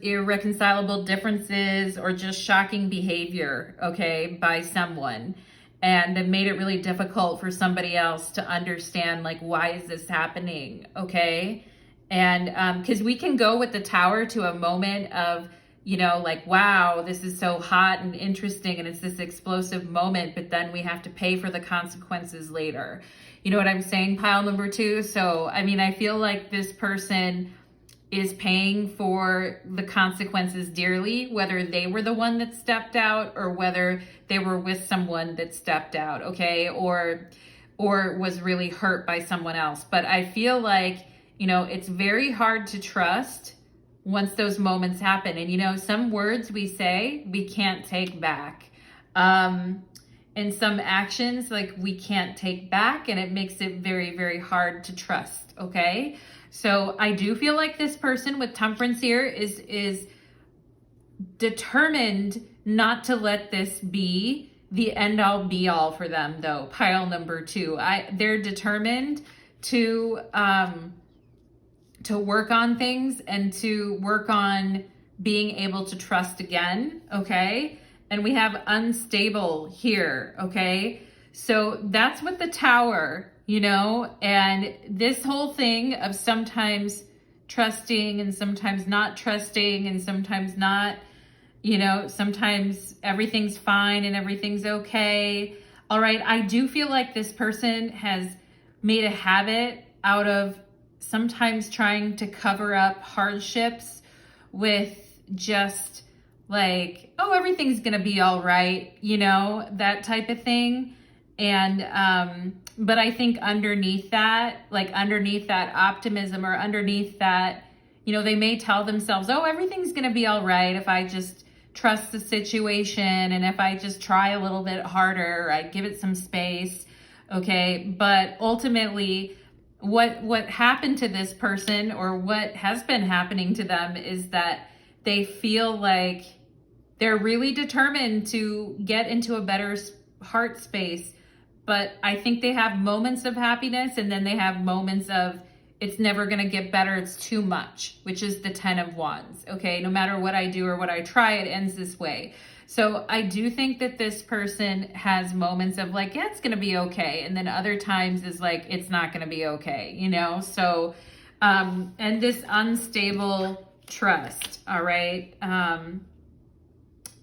irreconcilable differences or just shocking behavior, okay, by someone. And it made it really difficult for somebody else to understand, like, why is this happening, okay? And because we can go with the Tower to a moment of, like, wow, this is so hot and interesting and it's this explosive moment, but then we have to pay for the consequences later. You know what I'm saying, pile number 2? So, I feel like this person is paying for the consequences dearly, whether they were the one that stepped out or whether they were with someone that stepped out, okay? Or was really hurt by someone else. But I feel like, it's very hard to trust once those moments happen. And, some words we say, we can't take back. And some actions, like, we can't take back, and it makes it very, very hard to trust, okay? So I do feel like this person with Temperance here is determined not to let this be the end all be all for them, though. Pile number 2. They're determined to work on things and to work on being able to trust again, okay? And we have unstable here, okay? So that's with the Tower, and this whole thing of sometimes trusting and sometimes not trusting and sometimes not, sometimes everything's fine and everything's okay. All right, I do feel like this person has made a habit out of sometimes trying to cover up hardships with just like, oh, everything's gonna be all right, that type of thing. And but I think underneath that optimism, or underneath that, you know, they may tell themselves, oh, everything's going to be all right if I just trust the situation and if I just try a little bit harder, I give it some space. Okay. But ultimately, what happened to this person, or what has been happening to them, is that they feel like they're really determined to get into a better heart space. But I think they have moments of happiness, and then they have moments of, it's never going to get better, it's too much, which is the 10 of Wands. Okay, no matter what I do or what I try, it ends this way. So I do think that this person has moments of like, yeah, it's going to be okay. And then other times is like, it's not going to be okay, you know? So, and this unstable trust, all right?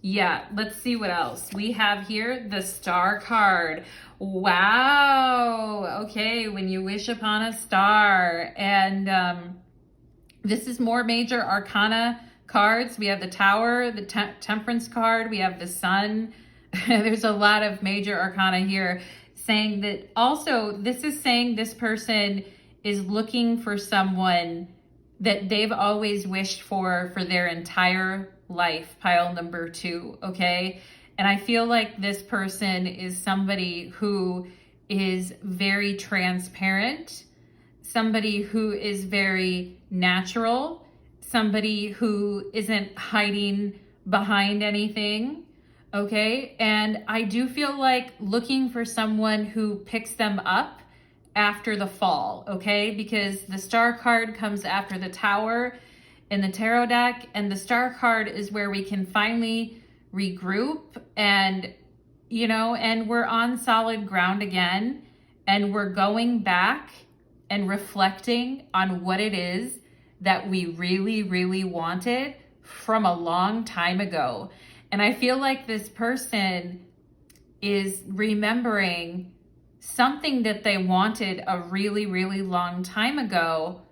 Yeah, let's see what else. We have here the Star card. Wow. Okay, when you wish upon a star. And this is more major arcana cards. We have the Tower, the Temperance card. We have the Sun. There's a lot of major arcana here, saying that also this is saying this person is looking for someone that they've always wished for their entire life, pile number 2, okay? And I feel like this person is somebody who is very transparent, somebody who is very natural, somebody who isn't hiding behind anything, okay? And I do feel like looking for someone who picks them up after the fall, okay? Because the Star card comes after the Tower in the tarot deck, and the Star card is where we can finally regroup and, you know, and we're on solid ground again, and we're going back and reflecting on what it is that we really, really wanted from a long time ago. And I feel like this person is remembering something that they wanted a really, really long time ago,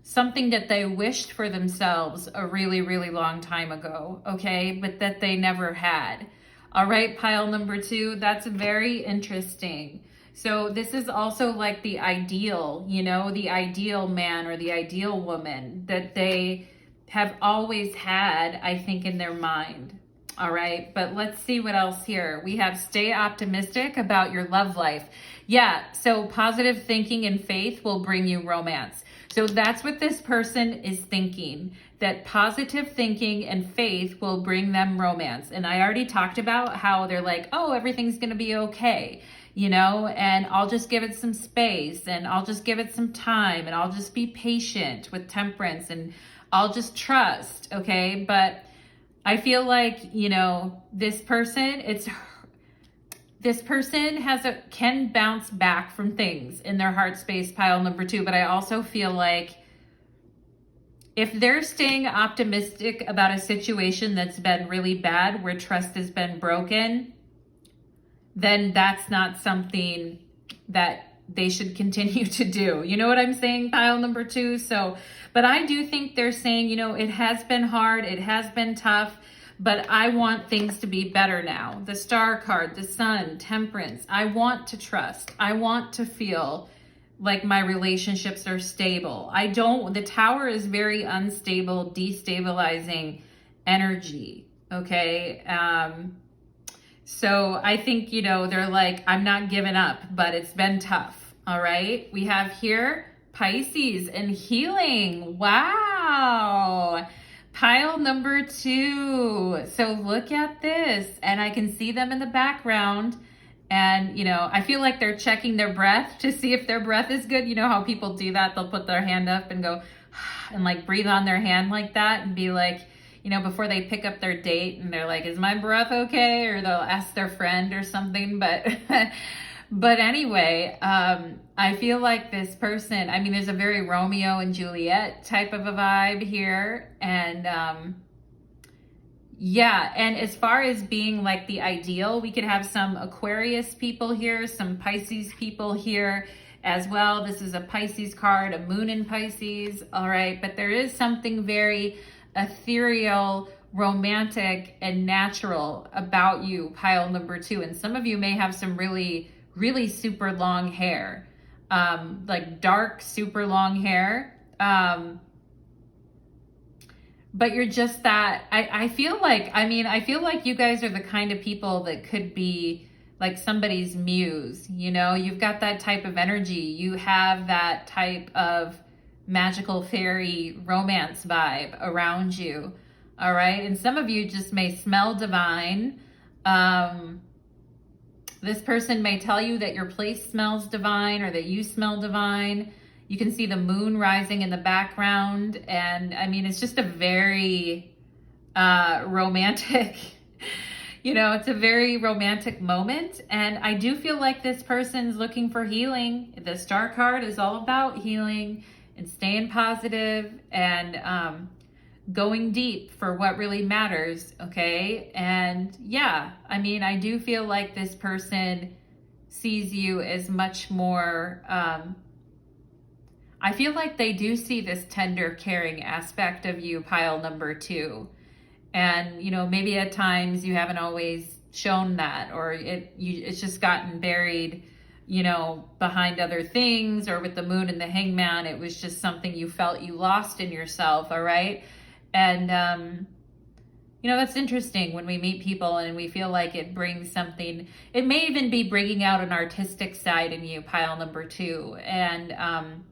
something that they wished for themselves a really, really long time ago, okay? But that they never had. All right, pile number 2, that's very interesting. So this is also like the ideal, you know, the ideal man or the ideal woman that they have always had, I think, in their mind. All right, but let's see what else here. We have stay optimistic about your love life. Yeah, so positive thinking and faith will bring you romance. So that's what this person is thinking, that positive thinking and faith will bring them romance. And I already talked about how they're like, oh, everything's going to be okay, you know, and I'll just give it some space, and I'll just give it some time, and I'll just be patient with Temperance, and I'll just trust, okay? But I feel like, you know, this person can bounce back from things in their heart space, pile number 2. But I also feel like if they're staying optimistic about a situation that's been really bad, where trust has been broken, then that's not something that they should continue to do. You know what I'm saying, pile number 2? So, but I do think they're saying, you know, it has been hard, it has been tough, but I want things to be better now. The Star card, the Sun, Temperance. I want to trust. I want to feel like my relationships are stable. The Tower is very unstable, destabilizing energy, okay? So I think, you know, they're like, I'm not giving up, but it's been tough, all right? We have here Pisces and healing. Wow. Pile number 2. So look at this, and I can see them in the background, and, you know, I feel like they're checking their breath to see if their breath is good. You know how people do that? They'll put their hand up and go, and like breathe on their hand like that and be like, you know, before they pick up their date, and they're like, is my breath okay? Or they'll ask their friend or something. But anyway, I feel like this person, I mean, there's a very Romeo and Juliet type of a vibe here. And yeah, and as far as being like the ideal, we could have some Aquarius people here, some Pisces people here as well. This is a Pisces card, a moon in Pisces. All right, but there is something very ethereal, romantic, and natural about you, pile number 2. And some of you may have some really, really super long hair, like dark, super long hair. but you're just that, I feel like, I feel like you guys are the kind of people that could be like somebody's muse, you know? You've got that type of energy. You have that type of magical fairy romance vibe around you, all right? And some of you just may smell divine. This person may tell you that your place smells divine or that you smell divine. You can see the moon rising in the background. And I mean, it's just a very romantic, you know, it's a very romantic moment. And I do feel like this person's looking for healing. The Star card is all about healing and staying positive and going deep for what really matters, okay? And yeah, I mean, I do feel like this person sees you as much more, I feel like they do see this tender, caring aspect of you, pile number 2. And, you know, maybe at times you haven't always shown that, or it's just gotten buried, you know, behind other things, or with the moon and the hangman, it was just something you felt you lost in yourself, all right? And, you know, that's interesting when we meet people and we feel like it brings something. It may even be bringing out an artistic side in you, pile number 2. And,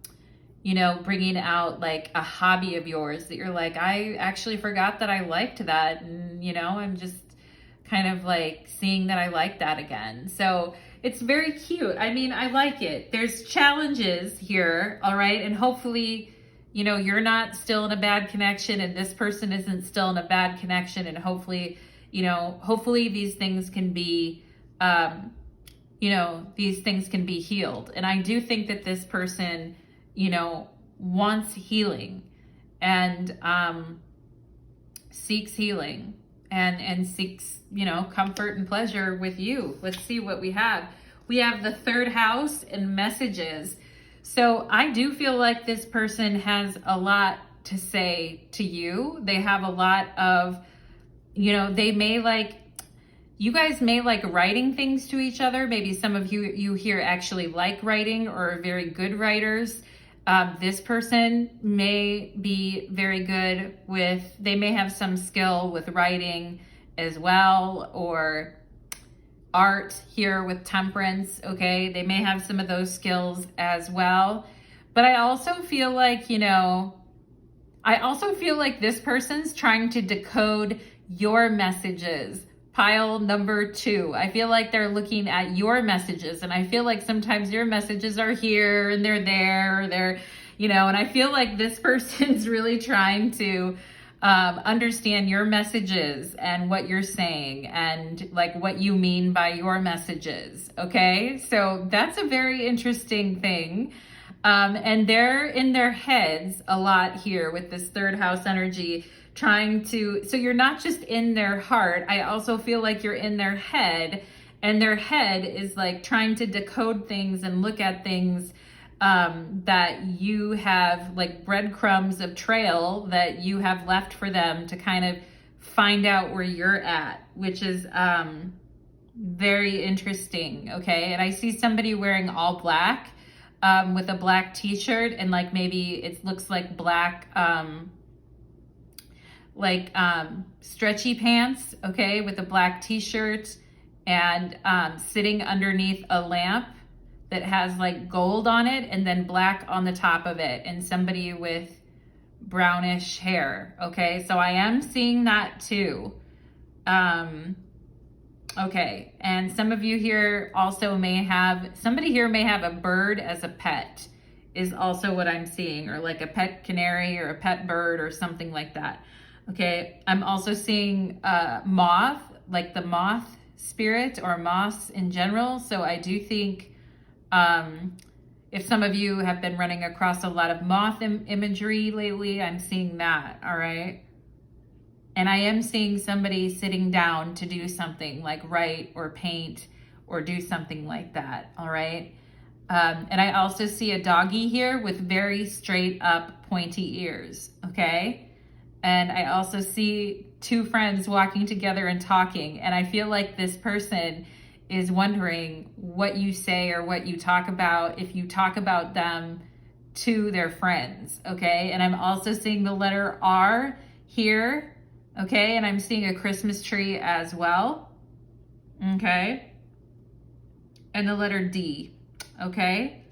you know, bringing out like a hobby of yours that you're like, I actually forgot that I liked that. And, you know, I'm just kind of like seeing that I like that again. So it's very cute. I mean, I like it. There's challenges here, all right? And hopefully, you know, you're not still in a bad connection and this person isn't still in a bad connection. And hopefully, you know, hopefully these things can be, you know, these things can be healed. And I do think that this person, you know, wants healing and seeks healing and seeks, you know, comfort and pleasure with you. Let's see what we have. We have the 3rd house and messages. So I do feel like this person has a lot to say to you. They have a lot of, you know, they may like, you guys may like writing things to each other. Maybe some of you here actually like writing or are very good writers. This person may be very good with, they may have some skill with writing as well, or art here with temperance, okay? They may have some of those skills as well. But I also feel like, you know, I also feel like this person's trying to decode your messages. Pile number 2. I feel like they're looking at your messages, and I feel like sometimes your messages are here and they're there, or they're, you know, and I feel like this person's really trying to understand your messages and what you're saying and like what you mean by your messages. Okay. So that's a very interesting thing. And they're in their heads a lot here with this 3rd house energy, trying to, so you're not just in their heart. I also feel like you're in their head, and their head is like trying to decode things and look at things that you have, like breadcrumbs of trail that you have left for them to kind of find out where you're at, which is very interesting. Okay. And I see somebody wearing all black with a black t-shirt, and like maybe it looks like black stretchy pants, okay, with a black t-shirt, and sitting underneath a lamp that has like gold on it and then black on the top of it, and somebody with brownish hair. Okay, so I am seeing that too. Okay, and some of you here also may have, somebody here may have a bird as a pet, is also what I'm seeing, or like a pet canary or a pet bird or something like that. Okay, I'm also seeing moth, like the moth spirit or moths in general. So I do think if some of you have been running across a lot of moth imagery lately, I'm seeing that, all right? And I am seeing somebody sitting down to do something like write or paint or do something like that, all right? And I also see a doggy here with very straight up pointy ears, okay? And I also see 2 friends walking together and talking. And I feel like this person is wondering what you say or what you talk about, if you talk about them to their friends, okay? And I'm also seeing the letter R here, okay? And I'm seeing a Christmas tree as well, okay? And the letter D, okay?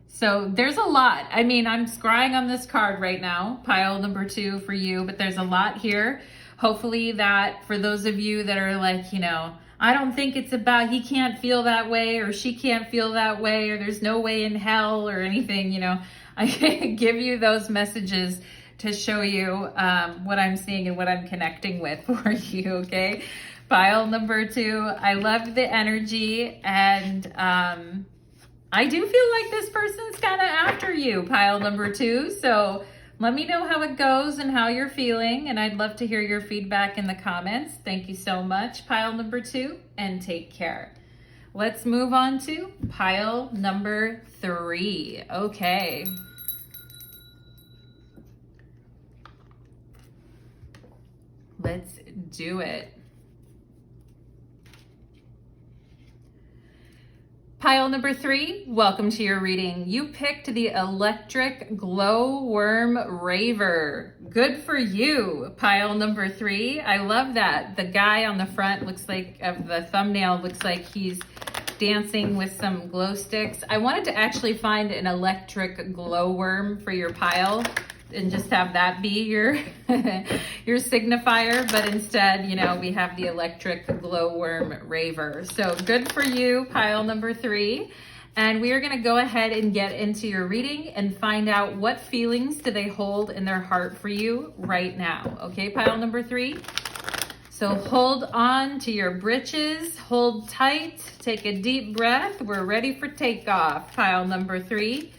So there's a lot. I mean, I'm scrying on this card right now, pile number 2 for you, but there's a lot here. Hopefully that for those of you that are like, you know, I don't think it's about, he can't feel that way, or she can't feel that way, or there's no way in hell or anything, you know, I give you those messages to show you what I'm seeing and what I'm connecting with for you, okay? Pile number 2, I love the energy, and I do feel like this person's kind of after you, pile number 2. So let me know how it goes and how you're feeling. And I'd love to hear your feedback in the comments. Thank you so much, pile number 2, and take care. Let's move on to pile number 3. Okay. Let's do it. Pile number 3, welcome to your reading. You picked the Electric Glowworm Raver. Good for you, pile number 3. I love that. The guy on the front looks like, of the thumbnail, looks like he's dancing with some glow sticks. I wanted to actually find an electric glowworm for your pile and just have that be your your signifier, but instead, you know, we have the Electric Glowworm Raver. So good for you, pile number 3. And we are going to go ahead and get into your reading and find out what feelings do they hold in their heart for you right now. Okay, pile number 3. So hold on to your britches, hold tight, take a deep breath. We're ready for takeoff, pile number 3.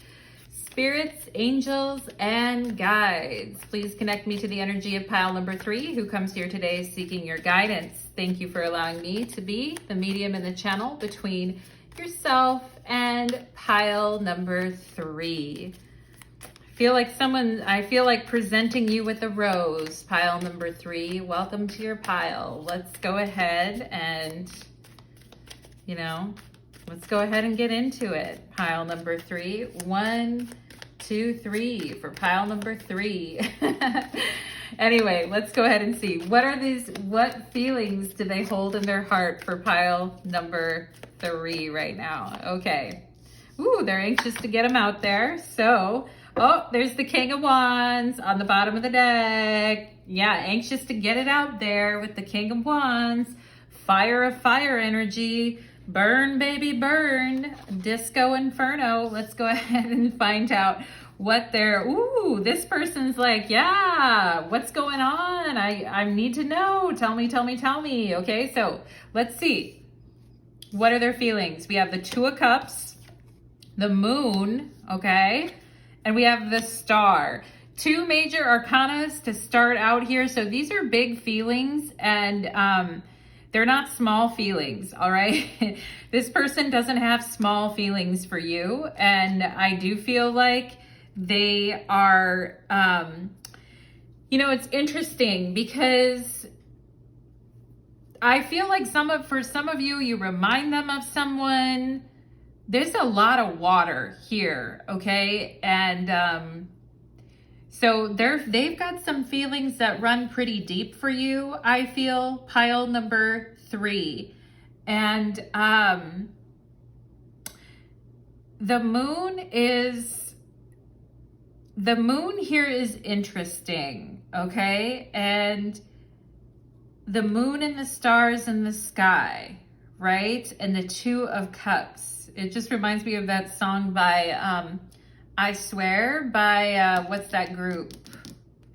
Spirits, angels, and guides, please connect me to the energy of pile number 3 who comes here today seeking your guidance. Thank you for allowing me to be the medium in the channel between yourself and pile number 3. I feel like presenting you with a rose, pile number 3. Welcome to your pile. Let's go ahead and, you know, let's go ahead and get into it. Pile number 3. 1, 2, 3 for pile number 3. Anyway, let's go ahead and see. What feelings do they hold in their heart for pile number 3 right now? Okay. Ooh, they're anxious to get them out there. So, oh, there's the King of Wands on the bottom of the deck. Yeah, anxious to get it out there with the King of Wands. Fire of fire energy. Burn, baby, burn. Disco Inferno. Let's go ahead and find out what they're, ooh, this person's like, yeah, what's going on? I need to know. Tell me, tell me, tell me. Okay, so let's see. What are their feelings? We have the 2 of Cups, the Moon, okay? And we have the Star. 2 major arcanas to start out here. So these are big feelings, and they're not small feelings, all right? This person doesn't have small feelings for you. And I do feel like they are, you know, it's interesting because I feel like for some of you, you remind them of someone. There's a lot of water here, okay? And so they've got some feelings that run pretty deep for you, I feel, pile number 3. And the moon here is interesting, okay? And the moon and the stars in the sky, right? And the 2 of Cups. It just reminds me of that song by I Swear by, what's that group?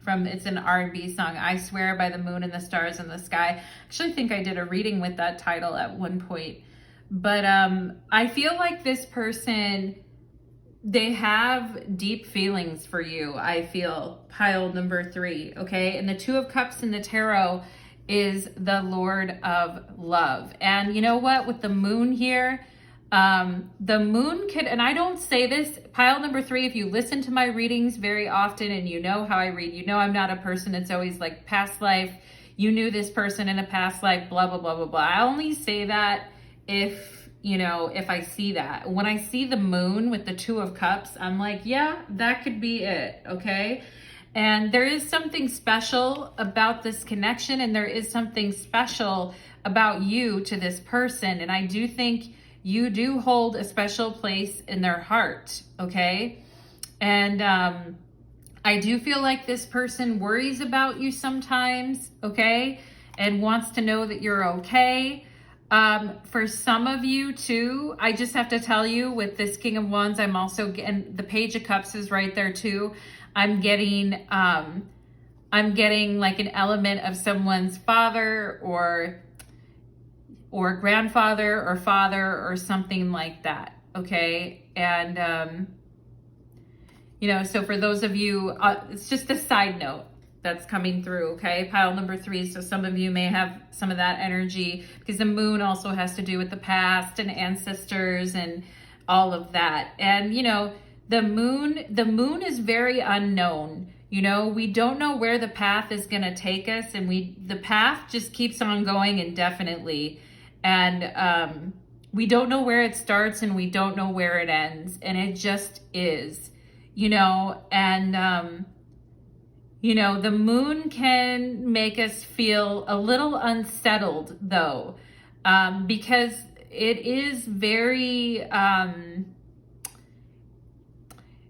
It's an R&B song, I Swear by the Moon and the Stars in the Sky. Actually, I think I did a reading with that title at one point. But I feel like this person, they have deep feelings for you, I feel, pile number 3, okay? And the 2 of Cups in the tarot is the Lord of Love. And you know what? With the moon here, the moon could, and I don't say this, pile number 3, if you listen to my readings very often and you know how I read, you know I'm not a person that's always like past life, you knew this person in a past life, blah, blah, blah, blah, blah. I only say that if, you know, if I see that. When I see the moon with the 2 of Cups, I'm like, yeah, that could be it, okay? And there is something special about this connection, and there is something special about you to this person. And I do think you do hold a special place in their heart, okay? And I do feel like this person worries about you sometimes, okay? And wants to know that you're okay. For some of you too, I just have to tell you with this King of Wands, I'm also getting, the Page of Cups is right there too. I'm getting like an element of someone's father or grandfather or father or something like that, okay? And, you know, so for those of you, it's just a side note that's coming through, okay? Pile number 3. So some of you may have some of that energy because the moon also has to do with the past and ancestors and all of that. And, you know, the moon is very unknown. You know, we don't know where the path is going to take us, and the path just keeps on going indefinitely. And we don't know where it starts and we don't know where it ends, and it just is, you know. And you know, the moon can make us feel a little unsettled though, because it is very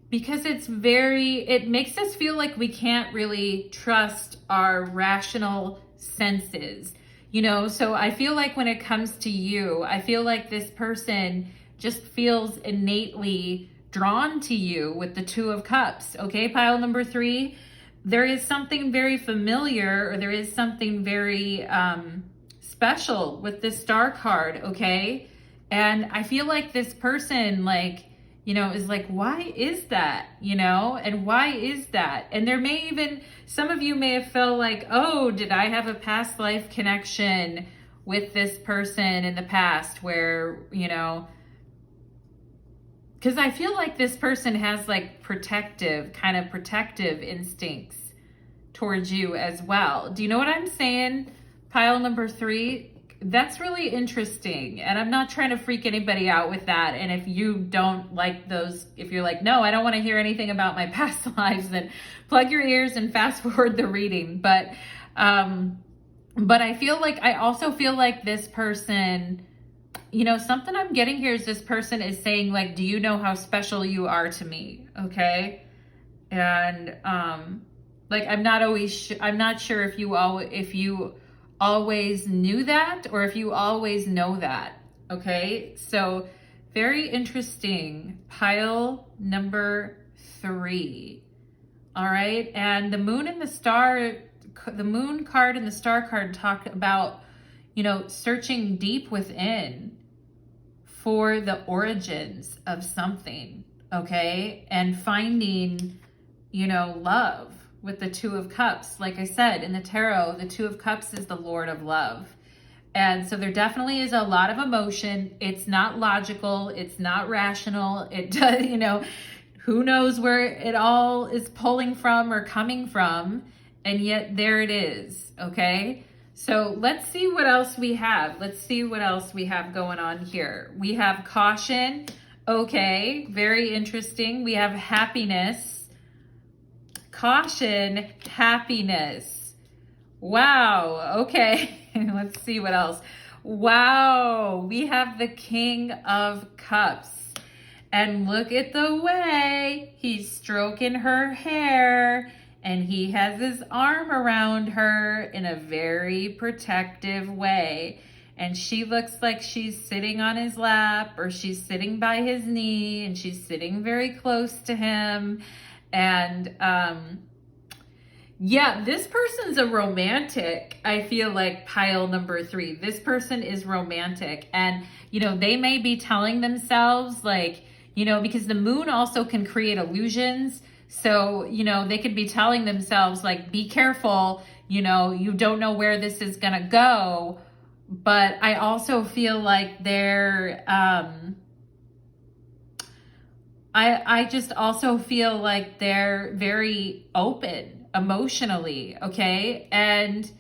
it makes us feel like we can't really trust our rational senses, you know. So I feel like when it comes to you, I feel like this person just feels innately drawn to you with the Two of Cups, okay? Pile number 3, there is something very familiar, or there is something very special with this Star card, okay? And I feel like this person, like, you know, is like, why is that, you know? And why is that? And there may even, some of you may have felt like, oh, did I have a past life connection with this person in the past where, you know, because I feel like this person has like protective instincts towards you as well. Do you know what I'm saying? Pile number 3. That's really interesting. And I'm not trying to freak anybody out with that. And if you don't like those, if you're like, no, I don't want to hear anything about my past lives, then plug your ears and fast forward the reading. But I feel like, I also feel like this person, you know, something I'm getting here is this person is saying like, do you know how special you are to me? Okay. And, like, I'm not sure if you always knew that or if you always know that. Okay. So very interesting. Pile number 3. All right. And the moon and the moon card and the star card talk about, you know, searching deep within for the origins of something, okay? And finding, you know, love with the Two of Cups. Like I said, in the tarot, the Two of Cups is the Lord of Love. And so there definitely is a lot of emotion. It's not logical. It's not rational. It does, you know, who knows where it all is pulling from or coming from. And yet there it is, okay? So let's see what else we have. Let's see what else we have going on here. We have caution. Okay, very interesting. We have happiness. Caution, happiness. Wow, okay. Let's see what else. Wow, we have the King of Cups. And look at the way he's stroking her hair. And he has his arm around her in a very protective way. And she looks like she's sitting on his lap or she's sitting by his knee and she's sitting very close to him. And yeah, this person's a romantic. I feel like pile number 3. This person is romantic. And, you know, they may be telling themselves like, you know, because the moon also can create illusions. So, you know, they could be telling themselves like, be careful, you know, you don't know where this is going to go. But I also feel like they're, I just also feel like they're very open emotionally. Okay. And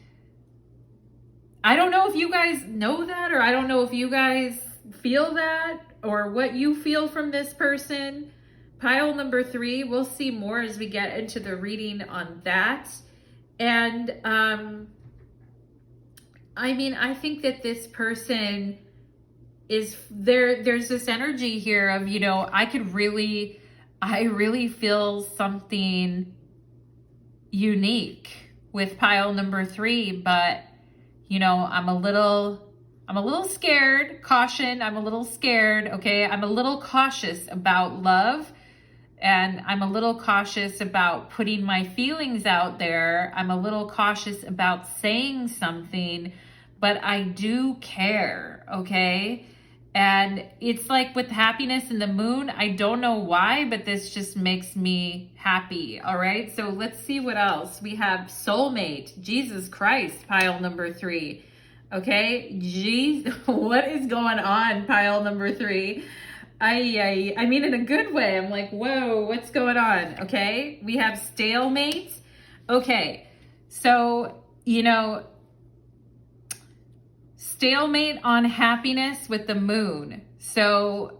I don't know if you guys know that, or I don't know if you guys feel that or what you feel from this person. pile number 3, we'll see more as we get into the reading on that. And I mean, I think that this person is there's this energy here of, you know, I really feel something unique with pile number 3, but you know, I'm a little scared. Caution, I'm a little scared, okay? I'm a little cautious about love, and I'm a little cautious about putting my feelings out there. I'm a little cautious about saying something, but I do care, okay? And it's like with happiness in the moon, I don't know why, but this just makes me happy, all right? So let's see what else. We have soulmate, Jesus Christ, pile number 3, okay? Jeez, what is going on, pile number 3? I mean, in a good way. I'm like, whoa, what's going on, okay? We have stalemate. Okay, so, you know, stalemate on happiness with the moon. So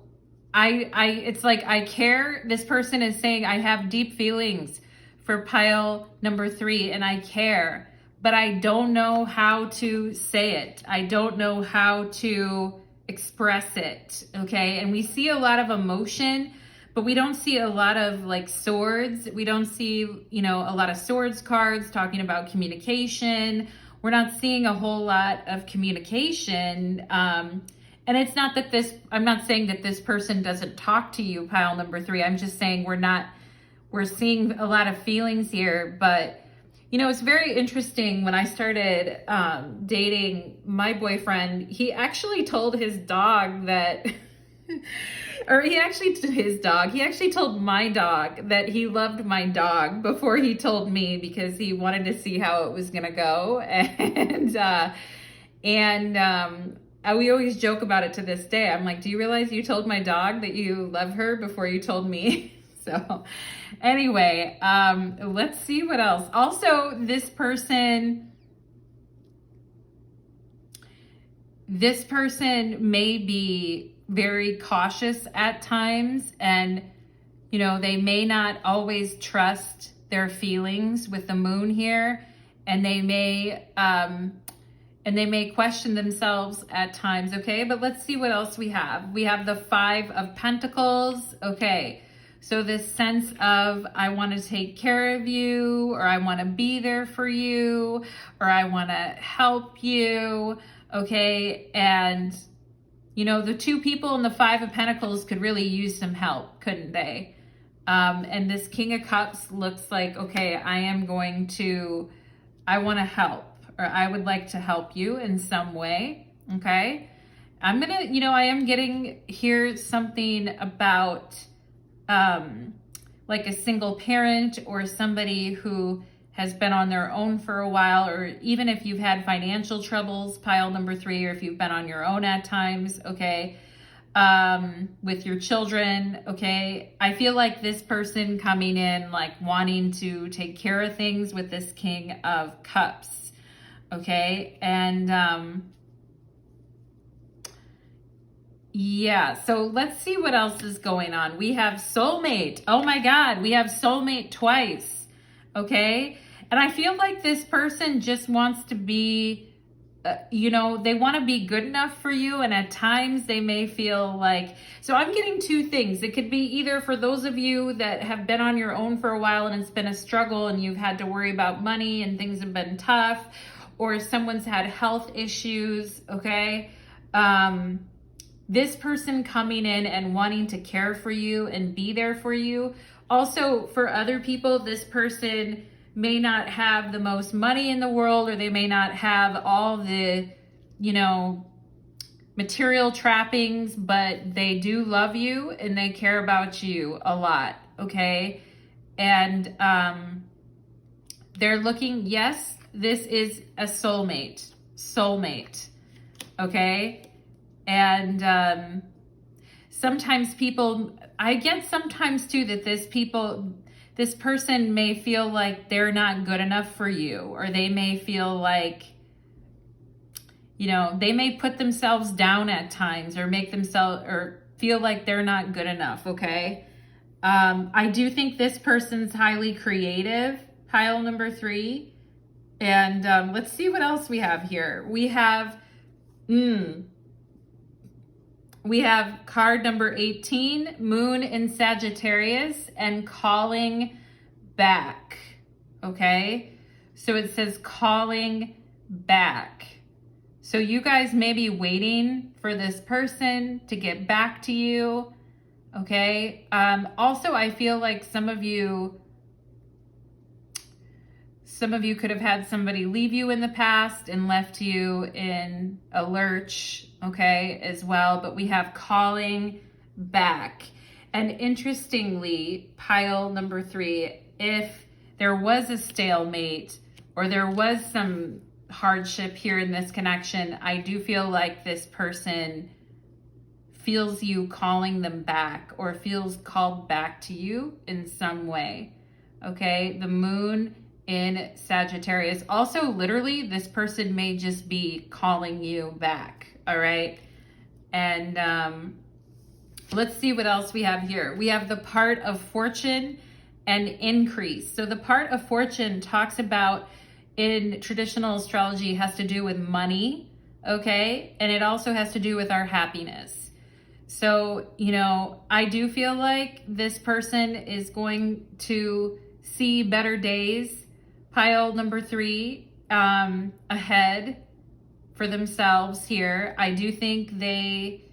it's like, I care. This person is saying, I have deep feelings for pile number 3, and I care, but I don't know how to say it. I don't know how to express it. Okay. And we see a lot of emotion, but we don't see a lot of like swords. We don't see, you know, a lot of swords cards talking about communication. We're not seeing a whole lot of communication. And it's not that I'm not saying that this person doesn't talk to you, pile number 3. I'm just saying we're seeing a lot of feelings here. But, you know, it's very interesting. When I started dating my boyfriend, he actually told his dog that, he actually told my dog that he loved my dog before he told me, because he wanted to see how it was gonna go. And we always joke about it to this day. I'm like, do you realize you told my dog that you love her before you told me? So anyway, let's see what else. Also, this person may be very cautious at times, and you know, they may not always trust their feelings with the moon here, and they may question themselves at times. Okay, but let's see what else we have. We have the 5 of Pentacles. Okay, so this sense of, I want to take care of you, or I want to be there for you, or I want to help you. Okay, and you know, the 2 people in the 5 of Pentacles could really use some help, couldn't they? And this King of Cups looks like, okay, I want to help, or I would like to help you in some way, okay? I am getting here something about like a single parent, or somebody who has been on their own for a while, or even if you've had financial troubles, pile number 3, or if you've been on your own at times, okay, with your children, okay. I feel like this person coming in, like wanting to take care of things with this King of Cups, okay, and yeah, so let's see what else is going on. We have soulmate. Oh my God, we have soulmate twice, okay? And I feel like this person just wants to be, they want to be good enough for you. And at times they may feel like, so I'm getting 2 things. It could be either for those of you that have been on your own for a while and it's been a struggle and you've had to worry about money and things have been tough, or someone's had health issues, okay? This person coming in and wanting to care for you and be there for you. Also, for other people, this person may not have the most money in the world, or they may not have all the, material trappings, but they do love you and they care about you a lot, okay? And they're looking, yes, this is a soulmate, okay? And sometimes I get sometimes too that this person may feel like they're not good enough for you, or they may feel like, they may put themselves down at times, or or feel like they're not good enough, okay? I do think this person's highly creative, pile number 3. And let's see what else we have here. We have card number 18, Moon in Sagittarius, and calling back. Okay, so it says calling back. So you guys may be waiting for this person to get back to you. Okay. Also, I feel like some of you could have had somebody leave you in the past and left you in a lurch, okay, as well. But we have calling back. And interestingly, pile number 3, if there was a stalemate or there was some hardship here in this connection, I do feel like this person feels you calling them back or feels called back to you in some way. Okay, the moon in Sagittarius. Also, literally, this person may just be calling you back. All right. And let's see what else we have here. We have the part of fortune and increase. So the part of fortune talks about, in traditional astrology, has to do with money. Okay. And it also has to do with our happiness. So, you know, I do feel like this person is going to see better days, pile number 3, ahead for themselves here. I do think they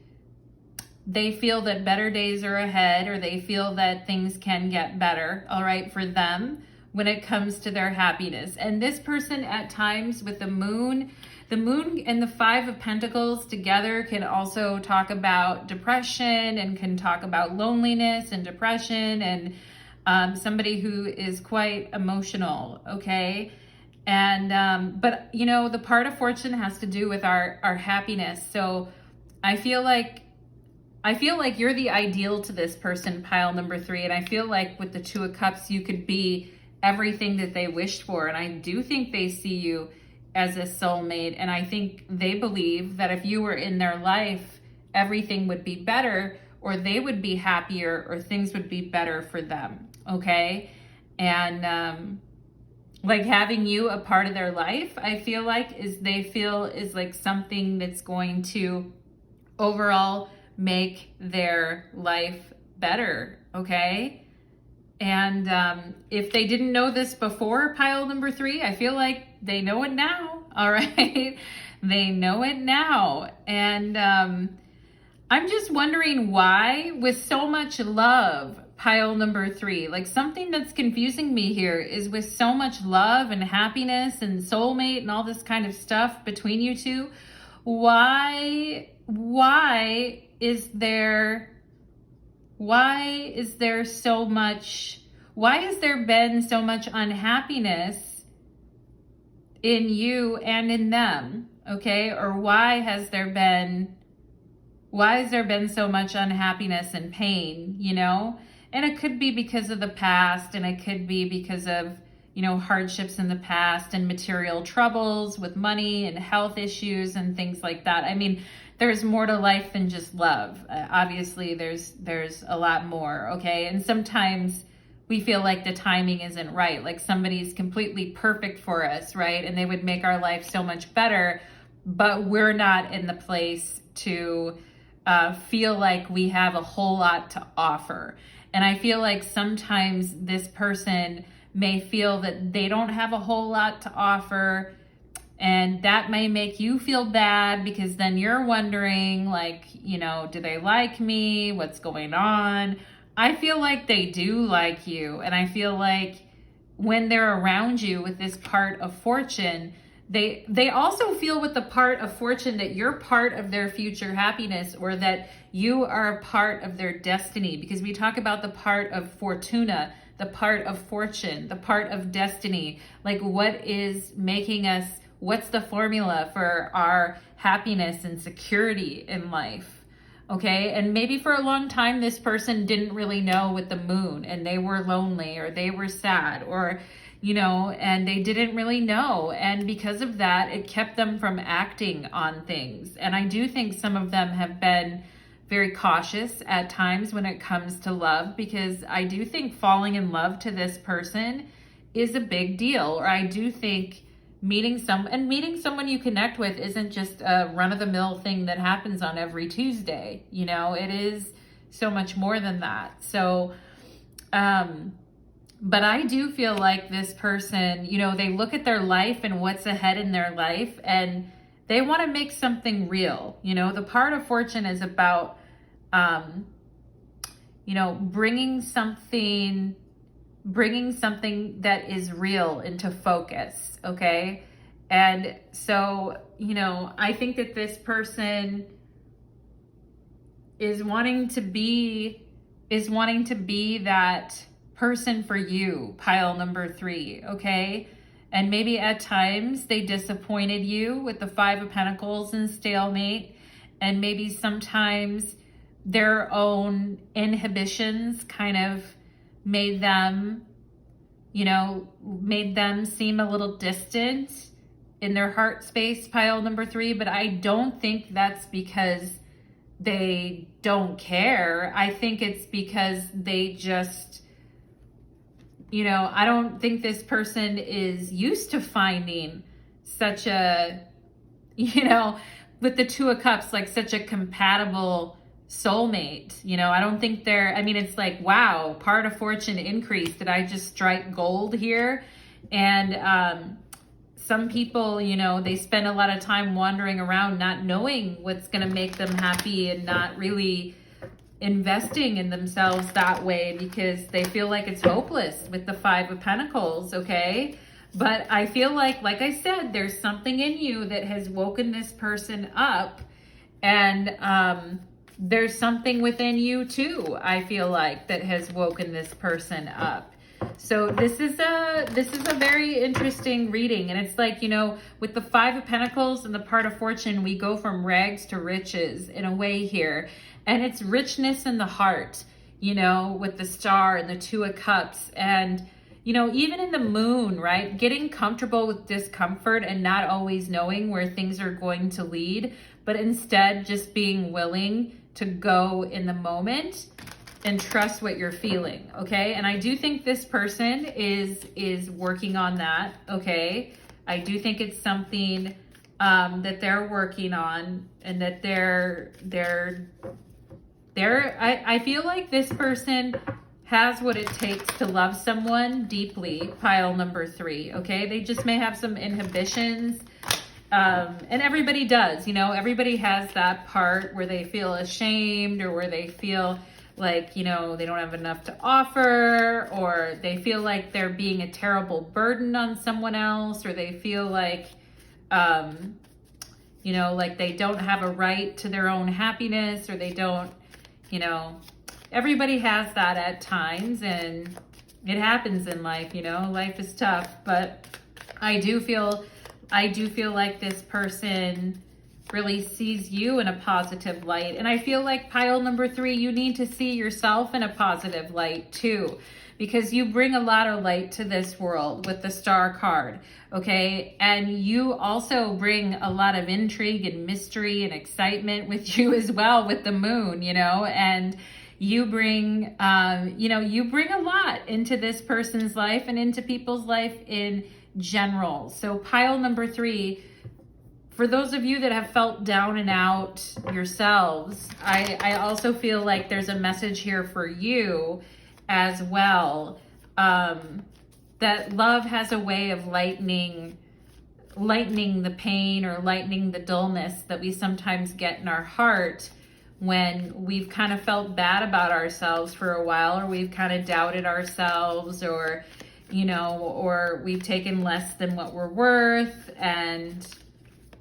feel that better days are ahead, or they feel that things can get better, all right, for them when it comes to their happiness. And this person at times with the moon and the 5 of Pentacles together can also talk about depression and can talk about loneliness and depression and somebody who is quite emotional, okay? And, but you know, the part of fortune has to do with our happiness. So I feel like you're the ideal to this person, pile number 3. And I feel like with the 2 of Cups, you could be everything that they wished for. And I do think they see you as a soulmate. And I think they believe that if you were in their life, everything would be better, or they would be happier, or things would be better for them. Okay. And, like having you a part of their life, I feel like is like something that's going to overall make their life better. Okay. And if they didn't know this before, pile number 3, I feel like they know it now. All right. They know it now. And I'm just wondering why, with so much love, pile number 3, like something that's confusing me here is with so much love and happiness and soulmate and all this kind of stuff between you two, why is there been so much unhappiness in you and in them? Okay. Or why has there been so much unhappiness and pain, you know? And it could be because of the past, and it could be because of, you know, hardships in the past and material troubles with money and health issues and things like that. I mean, there's more to life than just love. Obviously, there's a lot more, okay? And sometimes we feel like the timing isn't right, like somebody's completely perfect for us, right? And they would make our life so much better, but we're not in the place to feel like we have a whole lot to offer. And I feel like sometimes this person may feel that they don't have a whole lot to offer, and that may make you feel bad, because then you're wondering, like, you know, do they like me? What's going on? I feel like they do like you. And I feel like when they're around you with this part of fortune, they also feel with the part of fortune that you're part of their future happiness, or that you are a part of their destiny, because we talk about the part of fortuna, the part of fortune, the part of destiny, like what is making us, what's the formula for our happiness and security in life. Okay. And maybe for a long time, this person didn't really know with the moon, and they were lonely, or they were sad, or, you know, and they didn't really know. And because of that, it kept them from acting on things. And I do think some of them have been very cautious at times when it comes to love, because I do think falling in love to this person is a big deal. Or I do think meeting someone you connect with isn't just a run-of-the-mill thing that happens on every Tuesday. You know, it is so much more than that. So, but I do feel like this person, you know, they look at their life and what's ahead in their life, and they want to make something real. You know, the part of fortune is about, you know, bringing something that is real into focus. Okay. And so, you know, I think that this person is wanting to be that person for you, pile number 3. Okay. And maybe at times they disappointed you with the 5 of Pentacles and stalemate. And maybe sometimes their own inhibitions kind of made them seem a little distant in their heart space, pile number 3. But I don't think that's because they don't care. I think it's because they just, you know, I don't think this person is used to finding such a, you know, with the 2 of Cups, like such a compatible soulmate. You know, I don't think I mean, it's like, wow, part of fortune increase. Did I just strike gold here? And some people, you know, they spend a lot of time wandering around not knowing what's going to make them happy and not really investing in themselves that way because they feel like it's hopeless with the 5 of Pentacles. Okay. But I feel like I said, there's something in you that has woken this person up, and there's something within you too, I feel like, that has woken this person up. So this is a very interesting reading. And it's like, you know, with the 5 of Pentacles and the part of fortune, we go from rags to riches in a way here. And it's richness in the heart, you know, with the Star and the 2 of Cups. And, you know, even in the Moon, right? Getting comfortable with discomfort and not always knowing where things are going to lead, but instead just being willing to go in the moment and trust what you're feeling. Okay. And I do think this person is working on that. Okay. I do think it's something that they're working on, and that I feel like this person has what it takes to love someone deeply, pile number 3. Okay. They just may have some inhibitions. And everybody does, you know, everybody has that part where they feel ashamed, or where they feel like, you know, they don't have enough to offer, or they feel like they're being a terrible burden on someone else, or they feel like, you know, like they don't have a right to their own happiness, or they don't, you know, everybody has that at times, and it happens in life, you know, life is tough. But I do feel like this person really sees you in a positive light. And I feel like pile number 3, you need to see yourself in a positive light too, because you bring a lot of light to this world with the Star card. Okay. And you also bring a lot of intrigue and mystery and excitement with you as well with the Moon, you know, and you bring, you bring a lot into this person's life and into people's life in general. So pile number 3, for those of you that have felt down and out yourselves, I also feel like there's a message here for you as well, that love has a way of lightening the pain, or lightening the dullness that we sometimes get in our heart when we've kind of felt bad about ourselves for a while, or we've kind of doubted ourselves, or, you know, or we've taken less than what we're worth, and,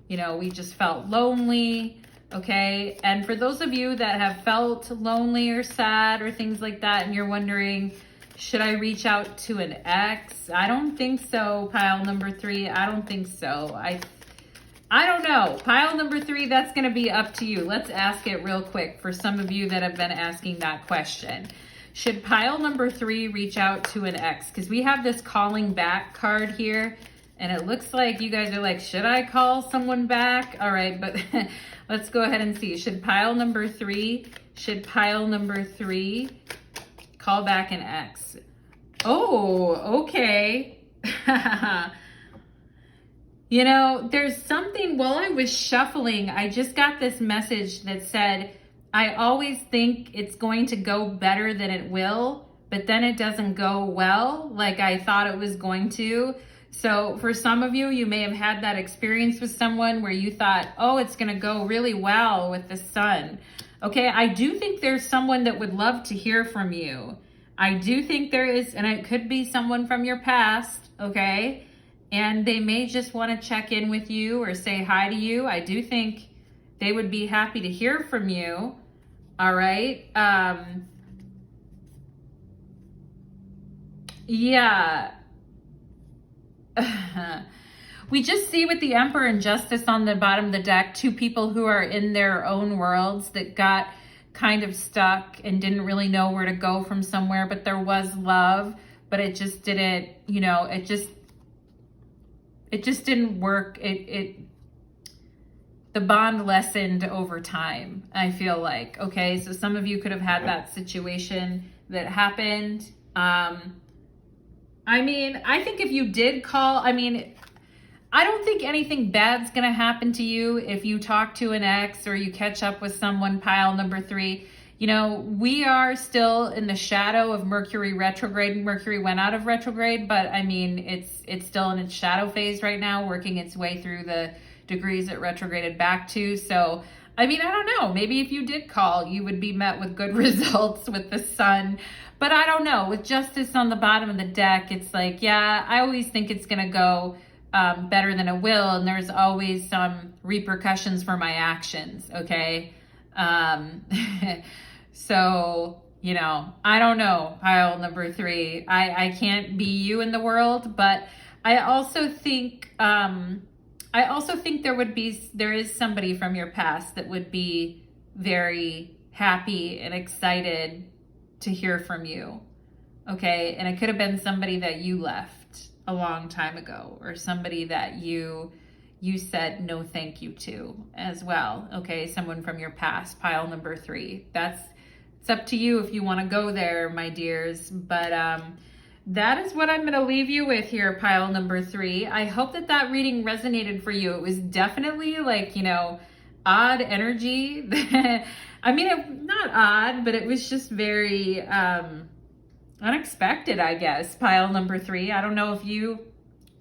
you know, we just felt lonely. Okay. And for those of you that have felt lonely or sad or things like that, and you're wondering, should I reach out to an ex? I don't think so. Pile number 3. I don't think so. I don't know. Pile number 3, that's going to be up to you. Let's ask it real quick for some of you that have been asking that question. Should pile number 3 reach out to an ex? Because we have this calling back card here, And it looks like you guys are like, should I call someone back? All right, but let's go ahead and see. Should pile number 3 call back an ex? Oh, okay. You know, there's something, while I was shuffling, I just got this message that said, I always think it's going to go better than it will, but then it doesn't go well like I thought it was going to. So for some of you, you may have had that experience with someone where you thought, oh, it's going to go really well with the sun. Okay, I do think there's someone that would love to hear from you. I do think there is, and it could be someone from your past, okay? And they may just want to check in with you or say hi to you. I do think they would be happy to hear from you. All right. Yeah. We just see with the Emperor and Justice on the bottom of the deck, 2 people who are in their own worlds that got kind of stuck and didn't really know where to go from somewhere, but there was love, but it just didn't, you know, it just didn't work. The bond lessened over time, I feel like. Okay, so some of you could have had that situation that happened. I mean, I think if you did call, I mean, I don't think anything bad's going to happen to you if you talk to an ex or you catch up with someone, pile number 3. You know, we are still in the shadow of Mercury retrograde. Mercury went out of retrograde, but I mean, it's still in its shadow phase right now, working its way through the degrees it retrograded back to. So, I mean, I don't know. Maybe if you did call, you would be met with good results with the sun. But I don't know. With Justice on the bottom of the deck, it's like, yeah, I always think it's going to go better than it will. And there's always some repercussions for my actions, okay? So, you know, I don't know, pile number 3. I can't be you in the world, but I also think there is somebody from your past that would be very happy and excited to hear from you. Okay. And it could have been somebody that you left a long time ago, or somebody that you said no thank you to as well. Okay. Someone from your past, pile number 3. It's up to you if you want to go there, my dears. But that is what I'm going to leave you with here, pile number 3. I hope that reading resonated for you. It was definitely like, you know, odd energy. I mean, not odd, but it was just very unexpected, I guess, pile number 3. I don't know if you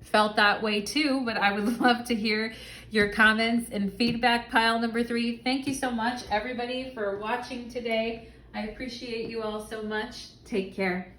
felt that way too, but I would love to hear your comments and feedback, pile number 3. Thank you so much, everybody, for watching today. I appreciate you all so much. Take care.